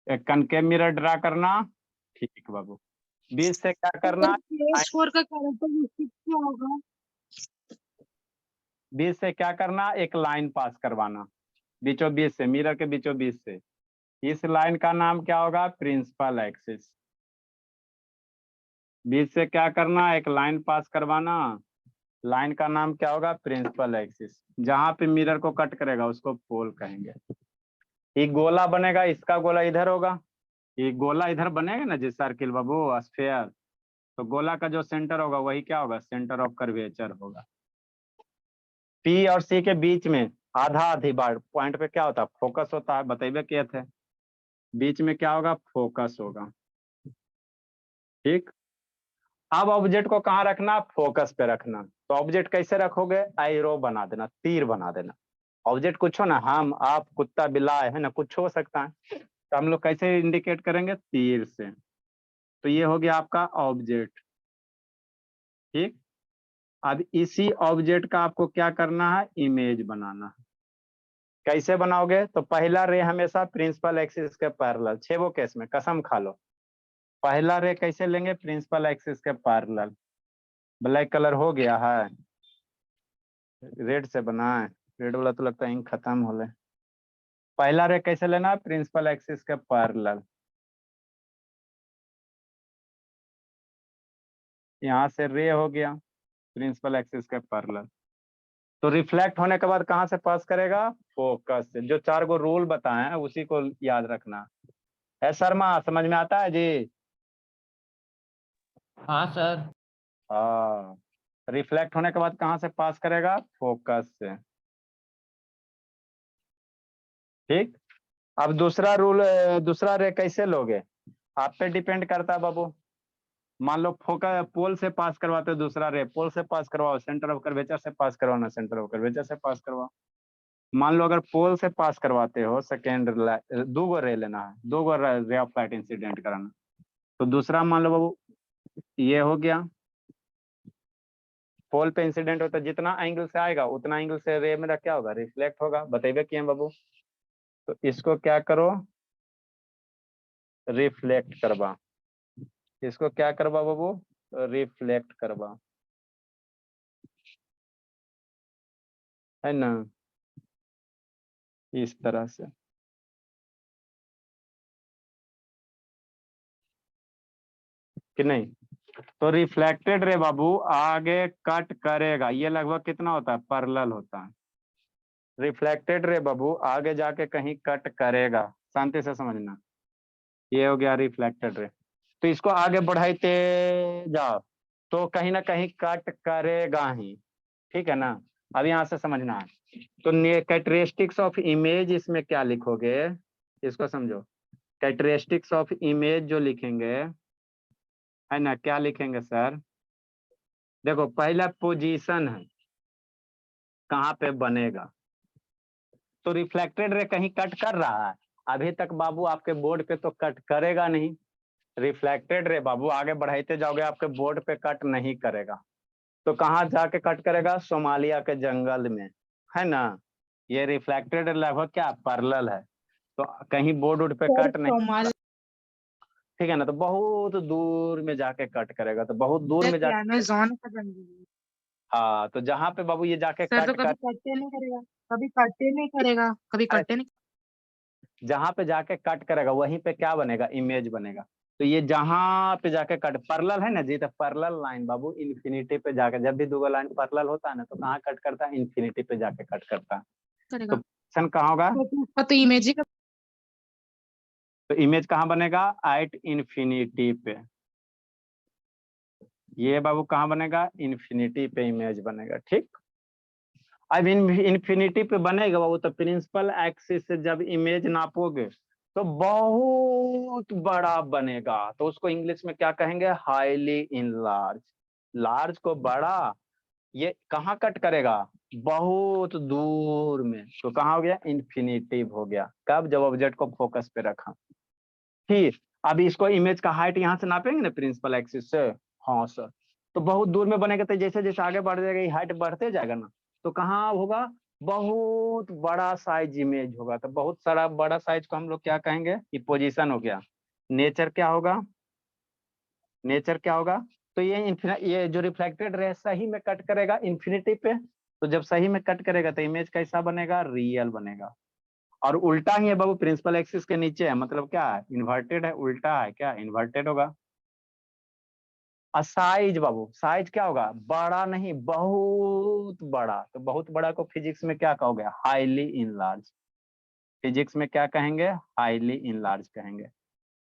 एक कनकेव मिरर ड्रा करना, ठीक बाबू। बीच से क्या करना? PS4 का कैरेक्टरिस्टिक क्या होगा? बीच से क्या करना? एक लाइन पास करवाना, बीचों बीच से, मिरर के बीचों बीच से। इस लाइन का नाम क्या होगा? Principal axis. बीच से क्या करना? एक लाइन पास करवाना, लाइन का नाम क्या होगा? Principal axis. जहां पे मिरर को कट करेगा उसको पोल कहेंगे। ये गोला बनेगा, इसका गोला इधर होगा, ये गोला इधर बनेगा ना जिस सर्किल बाबू, स्फीयर। तो गोला का जो सेंटर होगा वही क्या होगा? सेंटर ऑफ कर्वेचर होगा। पी और सी के बीच में आधा आधी बार पॉइंट पे क्या होता है? फोकस होता है, बतेबे किए थे। बीच में क्या होगा? फोकस होगा, ठीक। अब ऑब्जेक्ट को कहाँ रखना? फोकस पे रखना। तो ऑब्जेक्ट कैसे रखोगे? एरो बना देना, तीर बना देना। ऑब्जेक्ट कुछ हो ना, हम आप कुत्ता बिल्ला है ना, कुछ हो सकता है, तो हम लोग कैसे इंडिकेट करेंगे? तीर से। तो ये हो गया आपका ऑब्जेक्ट, ठीक। अब इसी ऑब्जेक्ट का आपको क्या करना है? इमेज बनाना है। कैसे बनाओगे? तो पहला रे हमेशा प्रिंसिपल एक्सिस के पैरेलल, 6 केस में कसम खा लो। पहला रे कैसे लेंगे? प्रिंसिपल एक्सिस के पैरेलल। ब्लैक कलर हो गया है, रेड से बनाए। रेड वाला तो लगता है इंक खत्म हो गया। पहला रे कैसे लेना है? प्रिंसिपल एक्सिस के पैरेलल। यहाँ से रे हो गया प्रिंसिपल एक्सिस के पैरेलल। तो रिफ्लेक्ट होने के बाद कहाँ से पास करेगा? फोकस से। जो 4 गो रूल बताए हैं उसी को याद रखना। शर्मा समझ में आता है जी? हाँ सर। हाँ, रिफ्लेक्ट होने के बाद कहाँ से पास करेगा? फोकस से। ठीक। अब दूसरा रूल, दूसरा रे कैसे लोगे? आप पे डिपेंड करता है बाबू। मान लो फोकस पोल से पास करवाते हो, दूसरा रे पोल से पास करवाओ, सेंटर ऑफ कर्वेचर से पास करवाना, सेंटर ऑफ कर्वेचर से पास करवाओ। मान लो अगर पोल से पास करवाते हो, सेकेंड दो गो रे लेना है, दो गो रे ऑफ लाइट इंसिडेंट कराना, तो दूसरा मान लो बाबू ये हो गया। पोल पे इंसिडेंट होता है, जितना एंगल से आएगा उतना एंगल से रे मेरा क्या होगा? रिफ्लेक्ट होगा। बताइए कि बाबू, तो इसको क्या करो? रिफ्लेक्ट करवा। इसको क्या करवा बाबू? रिफ्लेक्ट करवा, है ना, इस तरह से। कि नहीं? तो रिफ्लेक्टेड रे बाबू आगे कट करेगा, ये लगभग कितना होता है? पैरेलल होता है। रिफ्लेक्टेड रे बाबू आगे जाके कहीं कट करेगा, शांति से समझना। ये हो गया रिफ्लेक्टेड रे। तो इसको आगे बढ़ाते जाओ तो कहीं ना कहीं कट करेगा ही। ठीक है ना? अब यहाँ से समझना है। तो कैरेक्टरिस्टिक्स ऑफ इमेज इसमें क्या लिखोगे? इसको समझो। कैरेक्टरिस्टिक्स ऑफ इमेज जो लिखेंगे, है ना, क्या लिखेंगे सर? देखो पहला पोजीशन है, कहाँ पे बनेगा। तो रिफ्लेक्टेड रे कहीं कट कर रहा है अभी तक बाबू, आपके बोर्ड पे तो कट करेगा नहीं। रिफ्लेक्टेड रे बाबू आगे बढ़ाते जाओगे आपके बोर्ड पे कट नहीं करेगा। तो कहाँ जाके कट करेगा? सोमालिया के जंगल में, है ना। ये रिफ्लेक्टेड लगभग क्या पैरेलल है, तो कहीं बोर्ड उड पे सर कट नहीं। सोमालिया ठीक है ना, तो बहुत दूर में जाके कट करेगा, तो बहुत दूर में के जाके। अमेज़न का जंगल है। हाँ, तो जहां पे बाबू ये जाके सर तो कट कभी कर, कटे नहीं करेगा, कभी कटे नहीं करेगा, कभी अरे कटे नहीं। जहां पे जाके कट करेगा वहीं पे क्या बनेगा? इमेज बनेगा। तो ये जहां पे जाके कट पैरेलल है ना जी, तो पैरेलल लाइन बाबू इन्फिनिटी पे जाके, जब भी दो लाइन पैरेलल होता है ना, तो कहाँ कट करता है? इन्फिनिटी पे जाके कट करता है। तो करेगा पोजीशन कहाँ होगा? तो उसका तो इमेज ही का। तो इमेज कहाँ बनेगा? एट इन्फिनिटी पे। ये बाबू कहाँ बनेगा? इन्फिनिटी पे इमेज बनेगा। ठीक। अब इन्फिनिटी पे बनेगा बाबू, तो प्रिंसिपल एक्सिस से जब इमेज नापोगे तो बहुत बड़ा बनेगा, तो उसको इंग्लिश में क्या कहेंगे? Highly enlarge. लार्ज को बड़ा, ये कहाँ कट करेगा? बहुत दूर में। तो कहाँ हो गया? इन्फिनिटिव हो गया। कब? जब ऑब्जेक्ट को फोकस पे रखा। ठीक। अब इसको इमेज का हाइट यहाँ से नापेंगे ना प्रिंसिपल एक्सिस से। हाँ सर। तो बहुत दूर में बनेगा, तो जैसे जैसे आगे बढ़ जाएगा हाइट बढ़ते जाएगा ना, तो कहाँ होगा? बहुत बड़ा साइज इमेज होगा। तो बहुत सारा बड़ा साइज को हम लोग क्या कहेंगे? ये पोजीशन हो गया। नेचर क्या होगा? नेचर क्या होगा? तो ये जो रिफ्लेक्टेड रे सही में कट करेगा इन्फिनिटी पे, तो जब सही में कट करेगा तो इमेज कैसा बनेगा? रियल बनेगा। और उल्टा ही है बाबू, प्रिंसिपल एक्सिस के नीचे है, मतलब क्या है? इन्वर्टेड है, उल्टा है, क्या इन्वर्टेड होगा। और साइज बाबू, साइज क्या होगा? बड़ा नहीं, बहुत बड़ा। तो बहुत बड़ा को फिजिक्स में क्या कहोगे? Highly enlarge. फिजिक्स में क्या कहेंगे? हाईली इनलार्ज कहेंगे।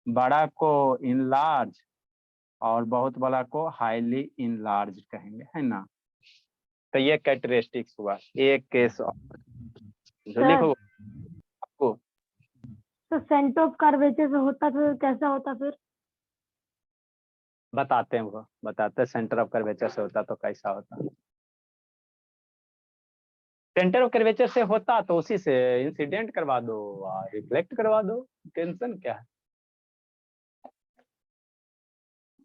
बड़ा को इनलार्ज और बहुत बड़ा को हाईली इनलार्ज कहेंगे, है ना। तो ये कैरेक्टरिस्टिक्स हुआ एक केस। जो सर लिखो आपको, तो सेंटर ऑफ कर्वेचर से होता फिर कैसा होता फिर? बताते हैं वो, बताते हैं सेंटर ऑफ कर्वेचर से होता तो कैसा होता। सेंटर ऑफ कर्वेचर से होता तो उसी से इंसिडेंट करवा दो और रिफ्लेक्ट करवा दो। टेंशन क्या है?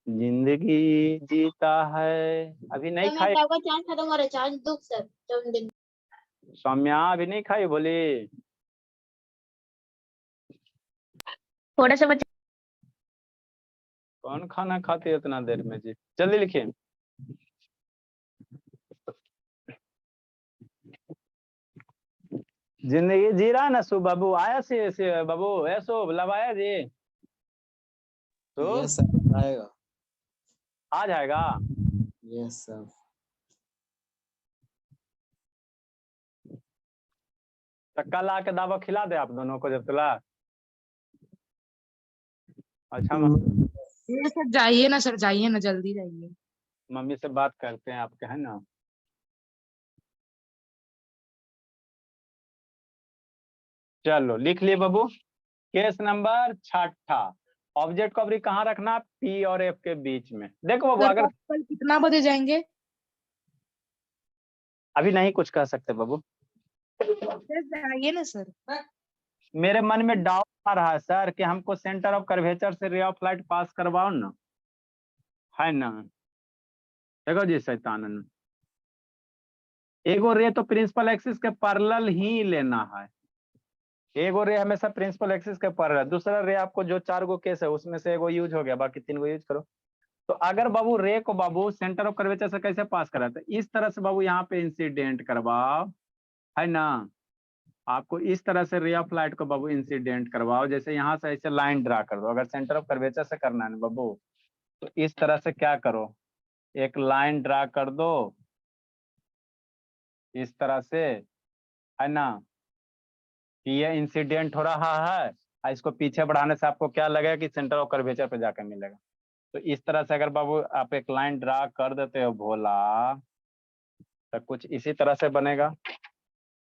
जिंदगी जीता है। अभी नहीं खाई चार्ज खत्म हो रहा है, चार्ज दो सर। सौम्या? अभी नहीं खाई बोली? थोड़ा सा बचा। कौन खाना खाती है इतना देर में जी? जल्दी लिखिए। जिंदगी जी रहा है ना सु बाबू, आया से बाबू, ऐसो लब आया जी तो यस सर आएगा। आ जाएगा। Yes sir. तो कल आके दावा खिला दे आप दोनों को जब तला। अच्छा ये सर जाइए ना, सर जाइए ना, जल्दी जाइए। मम्मी से बात करते हैं आपके, है ना। चलो लिख लिए बाबू। केस नंबर 6 ऑब्जेक्ट को अभी कहाँ रखना, पी और एफ के बीच में। देखो बाबू, सर अगर तो आप कल कितना बजे जाएंगे? अभी नहीं कुछ कह सकते बाबू, सर जाइए ना सर। मेरे मन में डाउट आ रहा है सर कि हमको सेंटर ऑफ कर्वेचर से रे ऑफ लाइट पास करवाओ ना, है ना। देखो जी शैतानन, एगो रे तो प्रिंसिपल एक्सिस के पैरेलल ही लेना है। एगो रे हमेशा प्रिंसिपल एक्सिस के पैरेलल, दूसरा रे आपको जो 4 गो केस है उसमें से एगो यूज हो गया, बाकी 3 गो यूज करो। तो अगर बाबू रे को बाबू सेंटर ऑफ कर्वेचर से कैसे पास करा था, इस तरह से बाबू यहाँ पे इंसिडेंट करवाओ, है ना। आपको इस तरह से रे ऑफ लाइट को बाबू इंसिडेंट करवाओ, जैसे यहाँ से ऐसे लाइन ड्रा कर दो। अगर सेंटर ऑफ कर्वेचर से करना है ना बाबू, तो इस तरह से क्या करो, एक लाइन ड्रा कर दो इस तरह से, है ना, कि ये इंसिडेंट हो रहा है, और इसको पीछे बढ़ाने से आपको क्या लगेगा कि सेंटर ऑफ कर्वेचर पे जाकर मिलेगा। तो इस तरह से अगर बाबू आप एक लाइन ड्रा कर देते हो भोला, तो कुछ इसी तरह से बनेगा,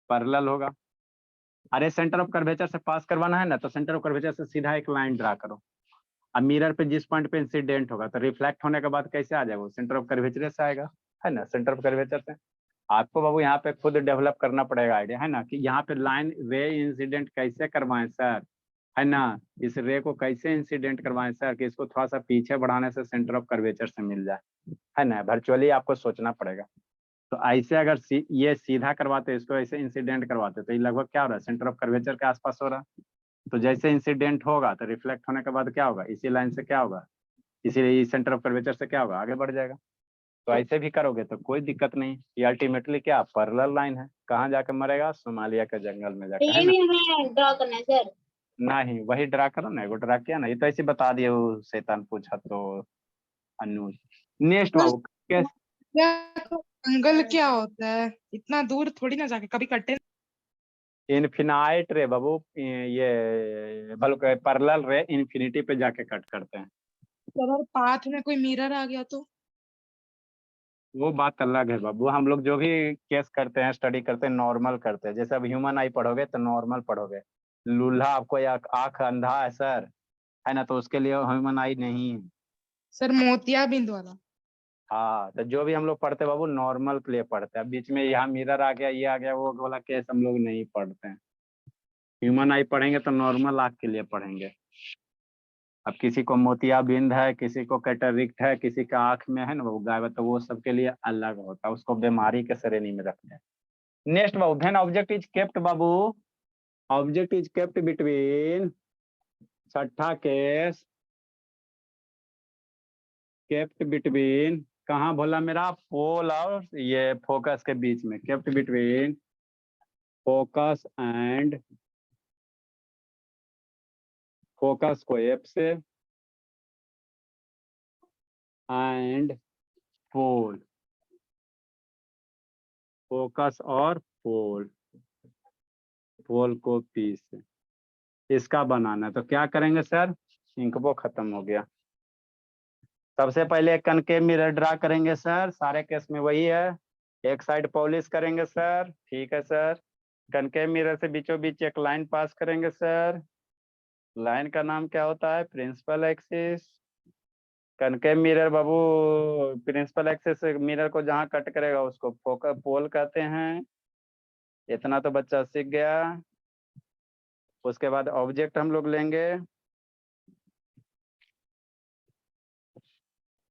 पैरेलल होगा। अरे सेंटर ऑफ कर्वेचर से पास करवाना है ना, तो सेंटर ऑफ कर्वेचर से सीधा एक लाइन ड्रा करो। अब मिरर पे जिस पॉइंट पे इंसिडेंट होगा, तो रिफ्लेक्ट होने के बाद कैसे आ जाएगा, सेंटर ऑफ कर्वेचर से आएगा, है ना, सेंटर ऑफ कर्वेचर से। आपको बाबू यहाँ पे खुद डेवलप करना पड़ेगा आइडिया, है ना, कि यहाँ पे लाइन रे इंसिडेंट कैसे करवाएं सर, है ना। इस रे को कैसे इंसिडेंट करवाएं सर कि इसको थोड़ा सा पीछे बढ़ाने से सेंटर ऑफ कर्वेचर से मिल जाए, है ना। वर्चुअली आपको सोचना पड़ेगा। तो ऐसे अगर ये सीधा करवाते, इसको ऐसे इंसिडेंट करवाते, तो ये लगभग क्या हो रहा है, सेंटर ऑफ कर्वेचर के आसपास हो रहा है। तो जैसे इंसिडेंट होगा तो रिफ्लेक्ट होने के बाद क्या होगा, इसी लाइन से क्या होगा, इसीलिए सेंटर ऑफ कर्वेचर से क्या होगा, आगे बढ़ जाएगा। तो ऐसे भी करोगे तो कोई दिक्कत नहीं। ये अल्टीमेटली क्या पैरेलल लाइन है, कहाँ जाकर मरेगा, सोमालिया के जंगल में जाकर, है ये ना। भी हमें ड्रॉ करना है सर। नहीं वही ड्रा करो ना, एगो ड्रा किया ना, ये तो ऐसे बता दिए वो शैतान पूछा तो अनुज। नेक्स्ट बाबू केस, क्या एंगल क्या होता है? इतना दूर थोड़ी ना जाके कभी कटे। इनफिनाइट रे बाबू, ये बल्कि पैरेलल रे इन्फिनिटी पे जाके कट करते हैं। अगर पाथ में कोई मिरर आ गया तो? वो बात अलग है बाबू, हम लोग जो भी केस करते हैं, स्टडी करते हैं, नॉर्मल करते हैं। जैसे अब ह्यूमन आई पढ़ोगे तो नॉर्मल पढ़ोगे। लूल्हा आपको या आंख अंधा है सर, है ना, तो उसके लिए ह्यूमन आई नहीं है। सर मोतियाबिंद वाला। हाँ, तो जो भी हम लोग पढ़ते हैं बाबू नॉर्मल के लिए पढ़ते हैं। बीच में यहाँ मिरर आ गया, ये आ गया, वो वाला केस हम लोग नहीं पढ़ते हैं। ह्यूमन आई पढ़ेंगे तो नॉर्मल आंख के लिए पढ़ेंगे। अब किसी को मोतियाबिंद है, किसी को कैटरिक्ट है, किसी का आंख में है ना वो गायब है, तो वो सबके लिए अलग होता है, उसको बीमारी के श्रेणी में रखते हैं। Next Babu, when object is kept Babu, object is kept between, 6 case, kept between कहाँ बोला मेरा, पोल और ये फोकस के बीच में, kept between focus and, focus को एफ से, एंड पोल, फोकस और पोल, पोल को पी से, इसका बनाना है। तो क्या करेंगे सर, इंकबो खत्म हो गया। सबसे पहले एक कनकेव मिरर ड्रा करेंगे सर, सारे केस में वही है। एक साइड पॉलिश करेंगे सर, ठीक है सर। कनकेव मिरर से बीचों बीच एक लाइन पास करेंगे सर, लाइन का नाम क्या होता है, प्रिंसिपल एक्सिस। कनकेव मिरर बाबू प्रिंसिपल एक्सिस मिरर को जहाँ कट करेगा उसको फोकस पोल कहते हैं। इतना तो बच्चा सीख गया। उसके बाद ऑब्जेक्ट हम लोग लेंगे,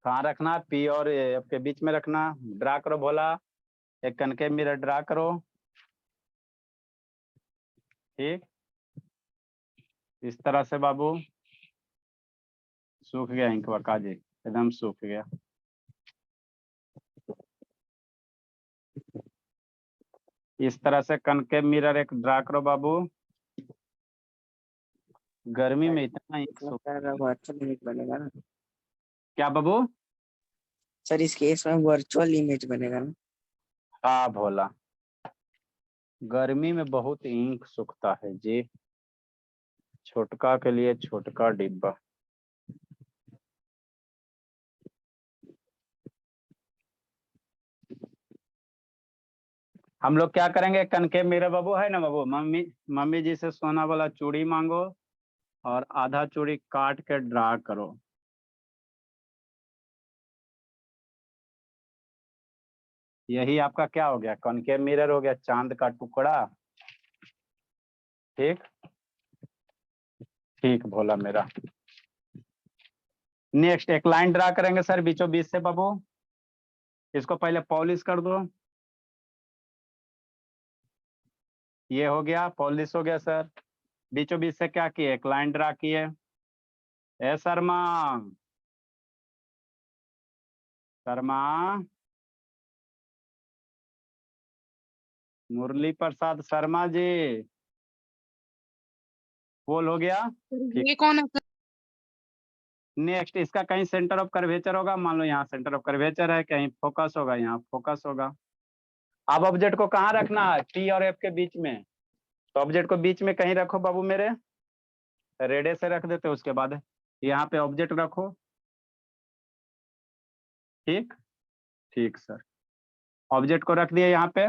कहाँ रखना, पी और एफ के बीच में रखना। ड्रा करो भोला, एक कनकेव मिरर ड्रा करो, ठीक। इस तरह से बाबू, सूख गया इंक काजी, एकदम सूख गया। इस तरह से कनकेव मिरर एक ड्रा करो बाबू। गर्मी में इतना इंक सूख, वर्चुअल इमेज बनेगा ना क्या बाबू। सर, इस केस में वर्चुअल इमेज बनेगा ना? हाँ भोला, गर्मी में बहुत इंक सूखता है जी, छोटका के लिए छोटका डिब्बा। हम लोग क्या करेंगे, कनकेव मिरर बाबू है ना बाबू, मम्मी मम्मी जी से सोना वाला चूड़ी मांगो और आधा चूड़ी काट के ड्रा करो। यही आपका क्या हो गया, कॉनकेव मिरर हो गया, चांद का टुकड़ा। ठीक ठीक भोला मेरा। नेक्स्ट एक लाइन ड्रा करेंगे सर बीचों बीच से बाबू, इसको पहले पॉलिश कर दो। ये हो गया, पॉलिश हो गया सर। बीचों बीच से क्या किए, एक लाइन ड्रा किए। ए शर्मा, शर्मा, मुरली प्रसाद शर्मा जी, बोल हो गया। ये कौन है सर? नेक्स्ट इसका कहीं सेंटर ऑफ कर्वेचर होगा, मान लो यहाँ सेंटर ऑफ कर्वेचर है, कहीं फोकस होगा, यहाँ फोकस होगा। अब ऑब्जेक्ट को कहाँ रखना है, टी और एफ के बीच में। तो ऑब्जेक्ट को बीच में कहीं रखो बाबू मेरे, रेडे से रख देते, उसके बाद यहाँ पे ऑब्जेक्ट रखो। ठीक ठीक सर, ऑब्जेक्ट को रख दिया यहाँ पे।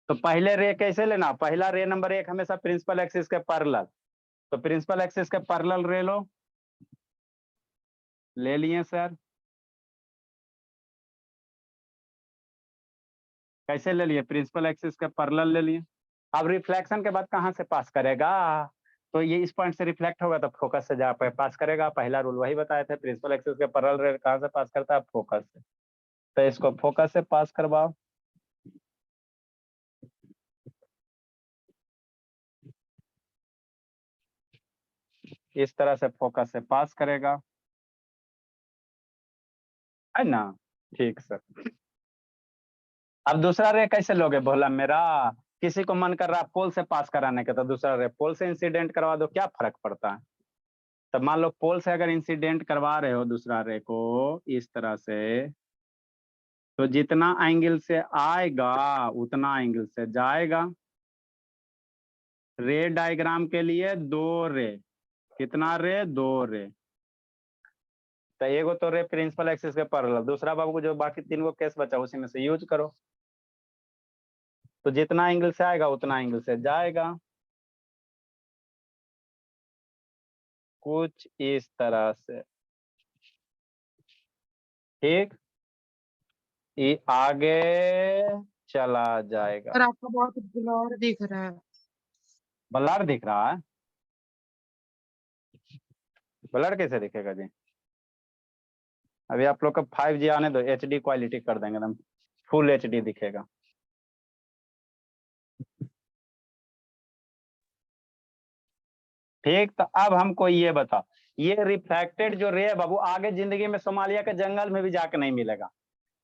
तो पहले रे कैसे लेना, पहला रे नंबर 1 हमेशा प्रिंसिपल एक्सिस के पैरेलल, तो प्रिंसिपल एक्सिस के पैरेलल रे लो, ले लिए सर। कैसे ले लिए, प्रिंसिपल एक्सिस के पैरेलल ले लिए। अब रिफ्लेक्शन के बाद कहाँ से पास करेगा, तो ये इस पॉइंट से रिफ्लेक्ट होगा तो फोकस से जा पास करेगा। पहला रूल वही बताए थे, प्रिंसिपल एक्सिस के पैरेलल रे कहाँ से पास करता है, फोकस से। तो इसको फोकस से पास करवाओ। इस तरह से फोकस से पास करेगा, है ना। ठीक सर। अब दूसरा रे कैसे लोगे भोला मेरा, किसी को मन कर रहा पोल से पास कराने का, तो दूसरा रे पोल से इंसिडेंट करवा दो, क्या फर्क पड़ता है। तब मान लो पोल से अगर इंसिडेंट करवा रहे हो दूसरा रे को इस तरह से, तो जितना एंगल से आएगा उतना एंगल से जाएगा। रे डायग्राम के लिए 2 रे, कितना रे, 2 रे। तो एगो तो रे प्रिंसिपल एक्सिस के पैरेलल, दूसरा बाबू को जो बाकी 3 गो केस बचा उसी में से यूज करो। तो जितना एंगल से आएगा उतना एंगल से जाएगा, कुछ इस तरह से। ठीक, ये आगे चला जाएगा। सर आपका बहुत ब्लर दिख रहा है। ब्लर दिख रहा है, ब्लर कैसे दिखेगा जी। अभी आप लोग का 5G आने दो, HD क्वालिटी कर देंगे, एकदम फुल HD दिखेगा। ठीक, तो अब हमको ये बता, ये रिफ्लेक्टेड जो रे है बाबू आगे जिंदगी में सोमालिया के जंगल में भी जाके नहीं मिलेगा।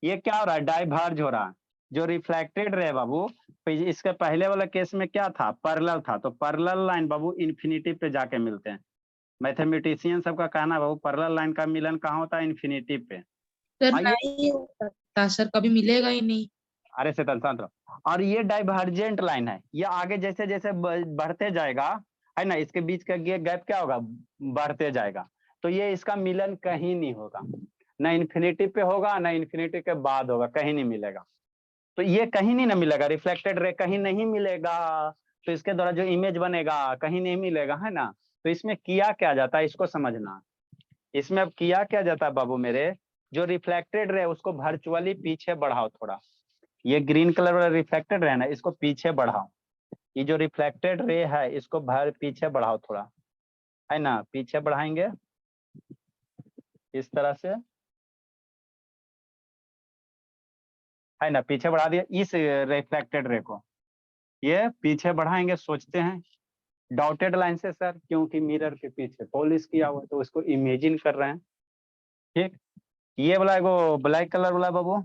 ये क्या हो रहा है, डाइवर्ज हो रहा है। जो रिफ्लेक्टेड रे बाबू, तो इसके पहले वाला केस में क्या था, पैरेलल था, तो पैरेलल लाइन बाबू इन्फिनिटी पे जाके मिलते हैं। मैथमेटिशियन सबका कहना है बाबू पैरेलल लाइन का मिलन कहाँ होता है, इन्फिनिटी पे। सर आइए। नहीं हो सकता सर, कभी मिलेगा ही नहीं। अरे सेतन शांत रहो। और ये डाइवर्जेंट लाइन है, ये आगे जैसे जैसे बढ़ते जाएगा, है ना, इसके बीच का गैप क्या होगा, बढ़ते जाएगा। तो ये इसका मिलन कहीं नहीं होगा, ना इन्फिनिटी पे होगा ना इन्फिनिटी के बाद होगा, कहीं नहीं मिलेगा। तो ये कहीं नहीं ना मिलेगा, रिफ्लेक्टेड रे कहीं नहीं मिलेगा, तो इसके द्वारा जो इमेज बनेगा कहीं नहीं मिलेगा, है ना। तो इसमें किया क्या जाता है, इसको समझना। इसमें अब किया क्या जाता है बाबू मेरे, जो रिफ्लेक्टेड रे उसको वर्चुअली पीछे बढ़ाओ थोड़ा। ये ग्रीन कलर वाला रिफ्लेक्टेड रे ना, इसको पीछे बढ़ाओ। ये जो रिफ्लेक्टेड रे है इसको पीछे बढ़ाओ थोड़ा, है ना, पीछे बढ़ाएंगे इस तरह से, है ना, पीछे बढ़ा दिया इस रिफ्लेक्टेड रे को, ये पीछे बढ़ाएंगे। सोचते हैं डॉटेड लाइन से सर, क्योंकि मिरर के पीछे पॉलिश किया हुआ है तो इसको इमेजिन कर रहे हैं। ठीक, ये वाला एगो ब्लैक कलर वाला बाबू,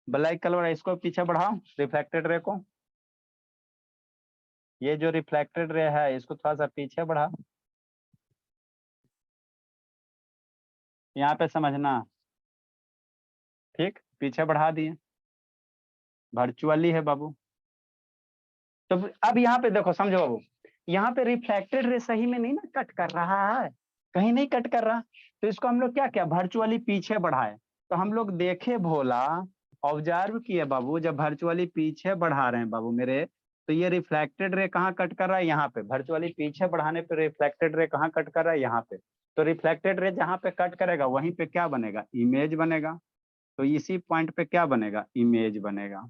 ब्लैक कलर इसको पीछे बढ़ाओ रिफ्लेक्टेड रे को। ये जो रिफ्लेक्टेड रे है इसको थोड़ा सा पीछे बढ़ा, यहाँ पे समझना। ठीक, पीछे बढ़ा दिए, वर्चुअली है बाबू। तो अब यहाँ पे देखो, समझो बाबू, यहाँ पे रिफ्लेक्टेड रे सही में नहीं ना कट कर रहा है, कहीं नहीं कट कर रहा, तो इसको हम लोग क्या किया, वर्चुअली पीछे बढ़ाए। तो हम लोग देखे भोला, ऑब्जर्व किए बाबू, जब वर्चुअली पीछे बढ़ा रहे हैं बाबू मेरे, तो ये रिफ्लेक्टेड रे कहाँ कट कर रहा है, यहाँ पे। वर्चुअली पीछे बढ़ाने पे रिफ्लेक्टेड रे कहाँ कट कर रहा है, यहाँ पे। तो रिफ्लेक्टेड रे जहाँ पे कट करेगा वहीं पे क्या बनेगा, इमेज बनेगा। तो इसी पॉइंट पे क्या बनेगा, इमेज बनेगा।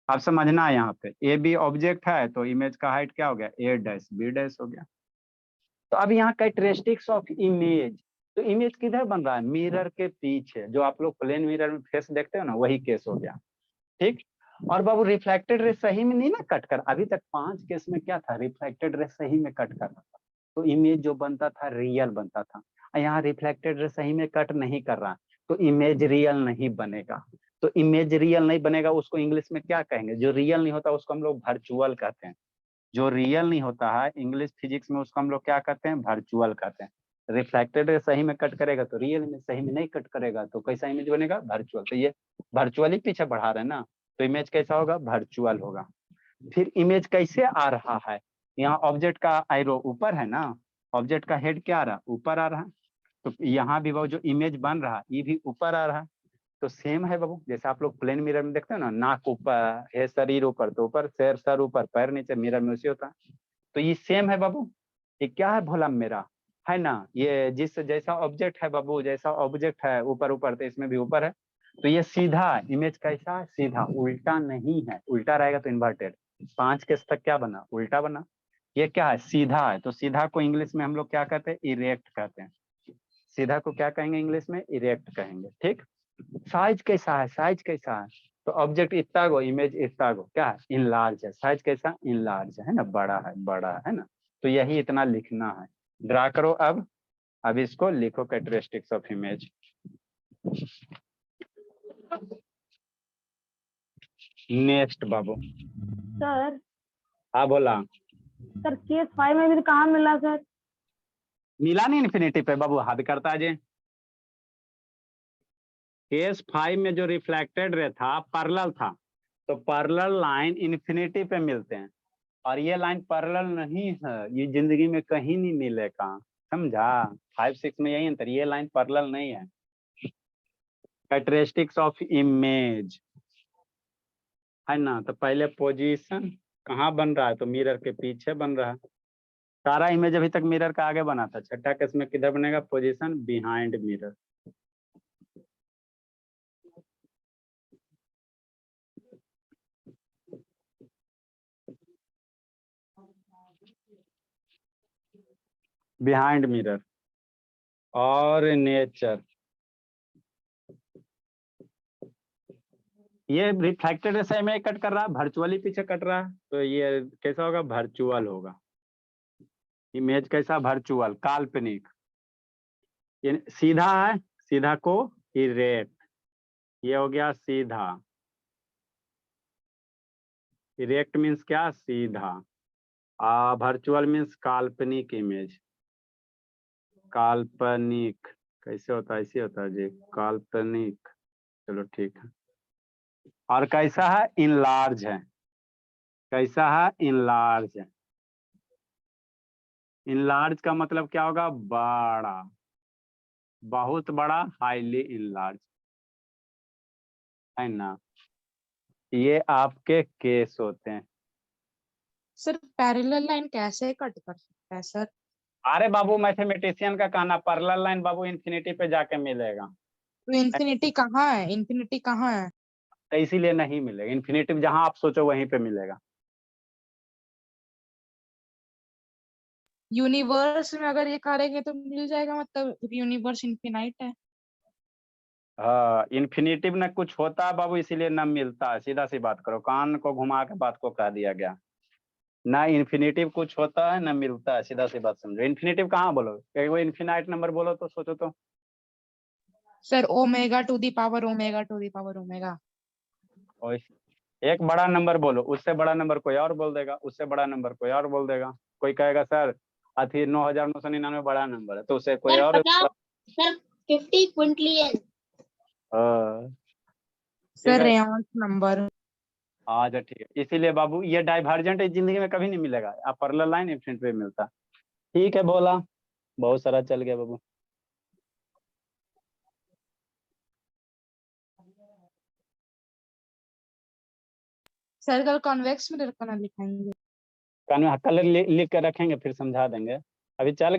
आप समझना है, यहाँ पे ए बी ऑब्जेक्ट है तो इमेज का हाइट क्या हो गया, ए डैश बी डैश हो गया। तो अब यहाँ कैरेक्टरिस्टिक्स ऑफ इमेज, तो इमेज किधर बन रहा है, मिरर के पीछे। जो आप लोग प्लेन मिरर में फेस देखते हो ना, वही केस हो गया। ठीक। और बाबू रिफ्लेक्टेड रे सही में नहीं ना कट कर, अभी तक 5 केस में क्या था, रिफ्लेक्टेड रे सही में कट कर रहा था, तो इमेज जो बनता था रियल बनता था। यहाँ रिफ्लेक्टेड रे सही में कट नहीं कर रहा, तो इमेज रियल नहीं बनेगा। तो इमेज रियल नहीं बनेगा, उसको इंग्लिश में क्या कहेंगे, जो रियल नहीं होता उसको हम लोग वर्चुअल कहते हैं। जो रियल नहीं होता है इंग्लिश फिजिक्स में, उसको हम लोग क्या कहते हैं, वर्चुअल कहते हैं। रिफ्लेक्टेड सही में कट करेगा तो रियल में, सही में नहीं कट करेगा तो कैसा इमेज बनेगा, वर्चुअल। तो ये वर्चुअली पीछे बढ़ा रहे हैं ना, तो इमेज कैसा होगा, वर्चुअल होगा। फिर इमेज कैसे आ रहा है, यहाँ ऑब्जेक्ट का एरो ऊपर है ना, ऑब्जेक्ट का हेड क्या आ रहा है, ऊपर आ रहा है। तो यहाँ भी वो जो इमेज बन रहा है ये भी ऊपर आ रहा है। तो सेम है बाबू, जैसे आप लोग प्लेन मिरर में देखते हो ना, नाक ऊपर है, शरीर ऊपर, तो ऊपर सर ऊपर पैर नीचे, मिरर में उसी होता है। तो ये सेम है बाबू। ये क्या है भोला मेरा, है ना, ये जिस जैसा ऑब्जेक्ट है बाबू, जैसा ऑब्जेक्ट है ऊपर ऊपर, तो इसमें भी ऊपर है। तो ये सीधा इमेज कैसा है, सीधा, उल्टा नहीं है। उल्टा रहेगा तो इन्वर्टेड। 5 केस तक क्या बना, उल्टा बना। ये क्या है, सीधा है। तो सीधा को इंग्लिश में हम लोग क्या कहते हैं, इरेक्ट कहते हैं। सीधा को क्या कहेंगे इंग्लिश में, इरेक्ट कहेंगे। ठीक। साइज कैसा है, साइज कैसा है, तो ऑब्जेक्ट इतना गो, इमेज इतना गो, क्या है, इनलार्ज है। साइज कैसा, इनलार्ज है ना, बड़ा है, बड़ा है ना। तो यही इतना लिखना है। ड्रा करो अब इसको लिखो, characteristics of image. Next Babu. Sir हाँ बोला। सर केस 5 में भी तो कहाँ मिला सर। मिला नहीं इन्फिनिटी पे बाबू, हद करता जे। केस 5 में जो रिफ्लेक्टेड रे था पैरेलल था, तो पैरेलल लाइन इन्फिनिटी पे मिलते हैं। और ये लाइन पैरेलल नहीं है, ये जिंदगी में कहीं नहीं मिलेगा, समझा। 5-6 में यही अंतर, ये लाइन पैरेलल नहीं है। कैरेक्टरिस्टिक्स ऑफ इमेज है ना, तो पहले पोजीशन कहाँ बन रहा है, तो मिरर के पीछे बन रहा है। सारा इमेज अभी तक मिरर का आगे बना था, छठा केस में किधर बनेगा, position behind mirror. Behind mirror. और नेचर, ये रिफ्लेक्टेड सही में कट कर रहा है, वर्चुअली पीछे कट रहा है, तो ये कैसा होगा, वर्चुअल होगा। इमेज कैसा, वर्चुअल, काल्पनिक। ये सीधा है, सीधा को इरेक्ट, ये हो गया सीधा। इरेक्ट मीन्स क्या, सीधा। वर्चुअल मीन्स काल्पनिक इमेज। काल्पनिक कैसे होता है, ऐसे होता है जी, काल्पनिक। चलो ठीक है। और कैसा है, इनलार्ज है। कैसा है, इनलार्ज है। इनलार्ज का मतलब क्या होगा, बड़ा, बहुत बड़ा, हाईली इनलार्ज, है ना। ये आपके केस होते हैं। सर पैरेलल लाइन कैसे कट कर सकता है सर। अरे बाबू मैथमेटिशियन का कहना, पैरेलल लाइन बाबू इन्फिनिटी पे जाके मिलेगा, तो इन्फिनिटी कहाँ है, इन्फिनिटी कहाँ है। तो इसीलिए नहीं मिलेगा। इन्फिनिटी जहां आप सोचो वहीं पे मिलेगा। यूनिवर्स में अगर ये करेंगे तो मिल जाएगा, मतलब यूनिवर्स इन्फिनाइट है। हाँ, इन्फिनिटिव न कुछ होता है बाबू, इसीलिए न मिलता है। सीधा सी बात करो, कान को घुमा के बात को कह दिया गया। ना इन्फिनिटिव कुछ होता है, ना मिलता है, सीधा सी बात समझो। इन्फिनिटिव कहाँ बोलो, वो इन्फिनाइट नंबर बोलो तो सोचो तो। Sir omega to the power omega to the power omega. और एक बड़ा नंबर बोलो, उससे बड़ा नंबर कोई और बोल देगा, उससे बड़ा नंबर कोई और बोल देगा। कोई कहेगा सर अथी 9,999 बड़ा नंबर है, तो उससे कोई सर और। 50 सर 50 क्विंटिलियन। हाँ, ठीक सर है। Reynolds number. अच्छा ठीक है, इसीलिए बाबू ये डाइवर्जेंट जिंदगी में कभी नहीं मिलेगा, आप पैरेलल लाइन इन्फिनिटी पे मिलता। ठीक है बोला, बहुत सारा चल गया बाबू। सर्कल कॉन्वेक्स मिरर का ना लिखाएंगे। कलर लिख कर रखेंगे फिर समझा देंगे, अभी चल गया।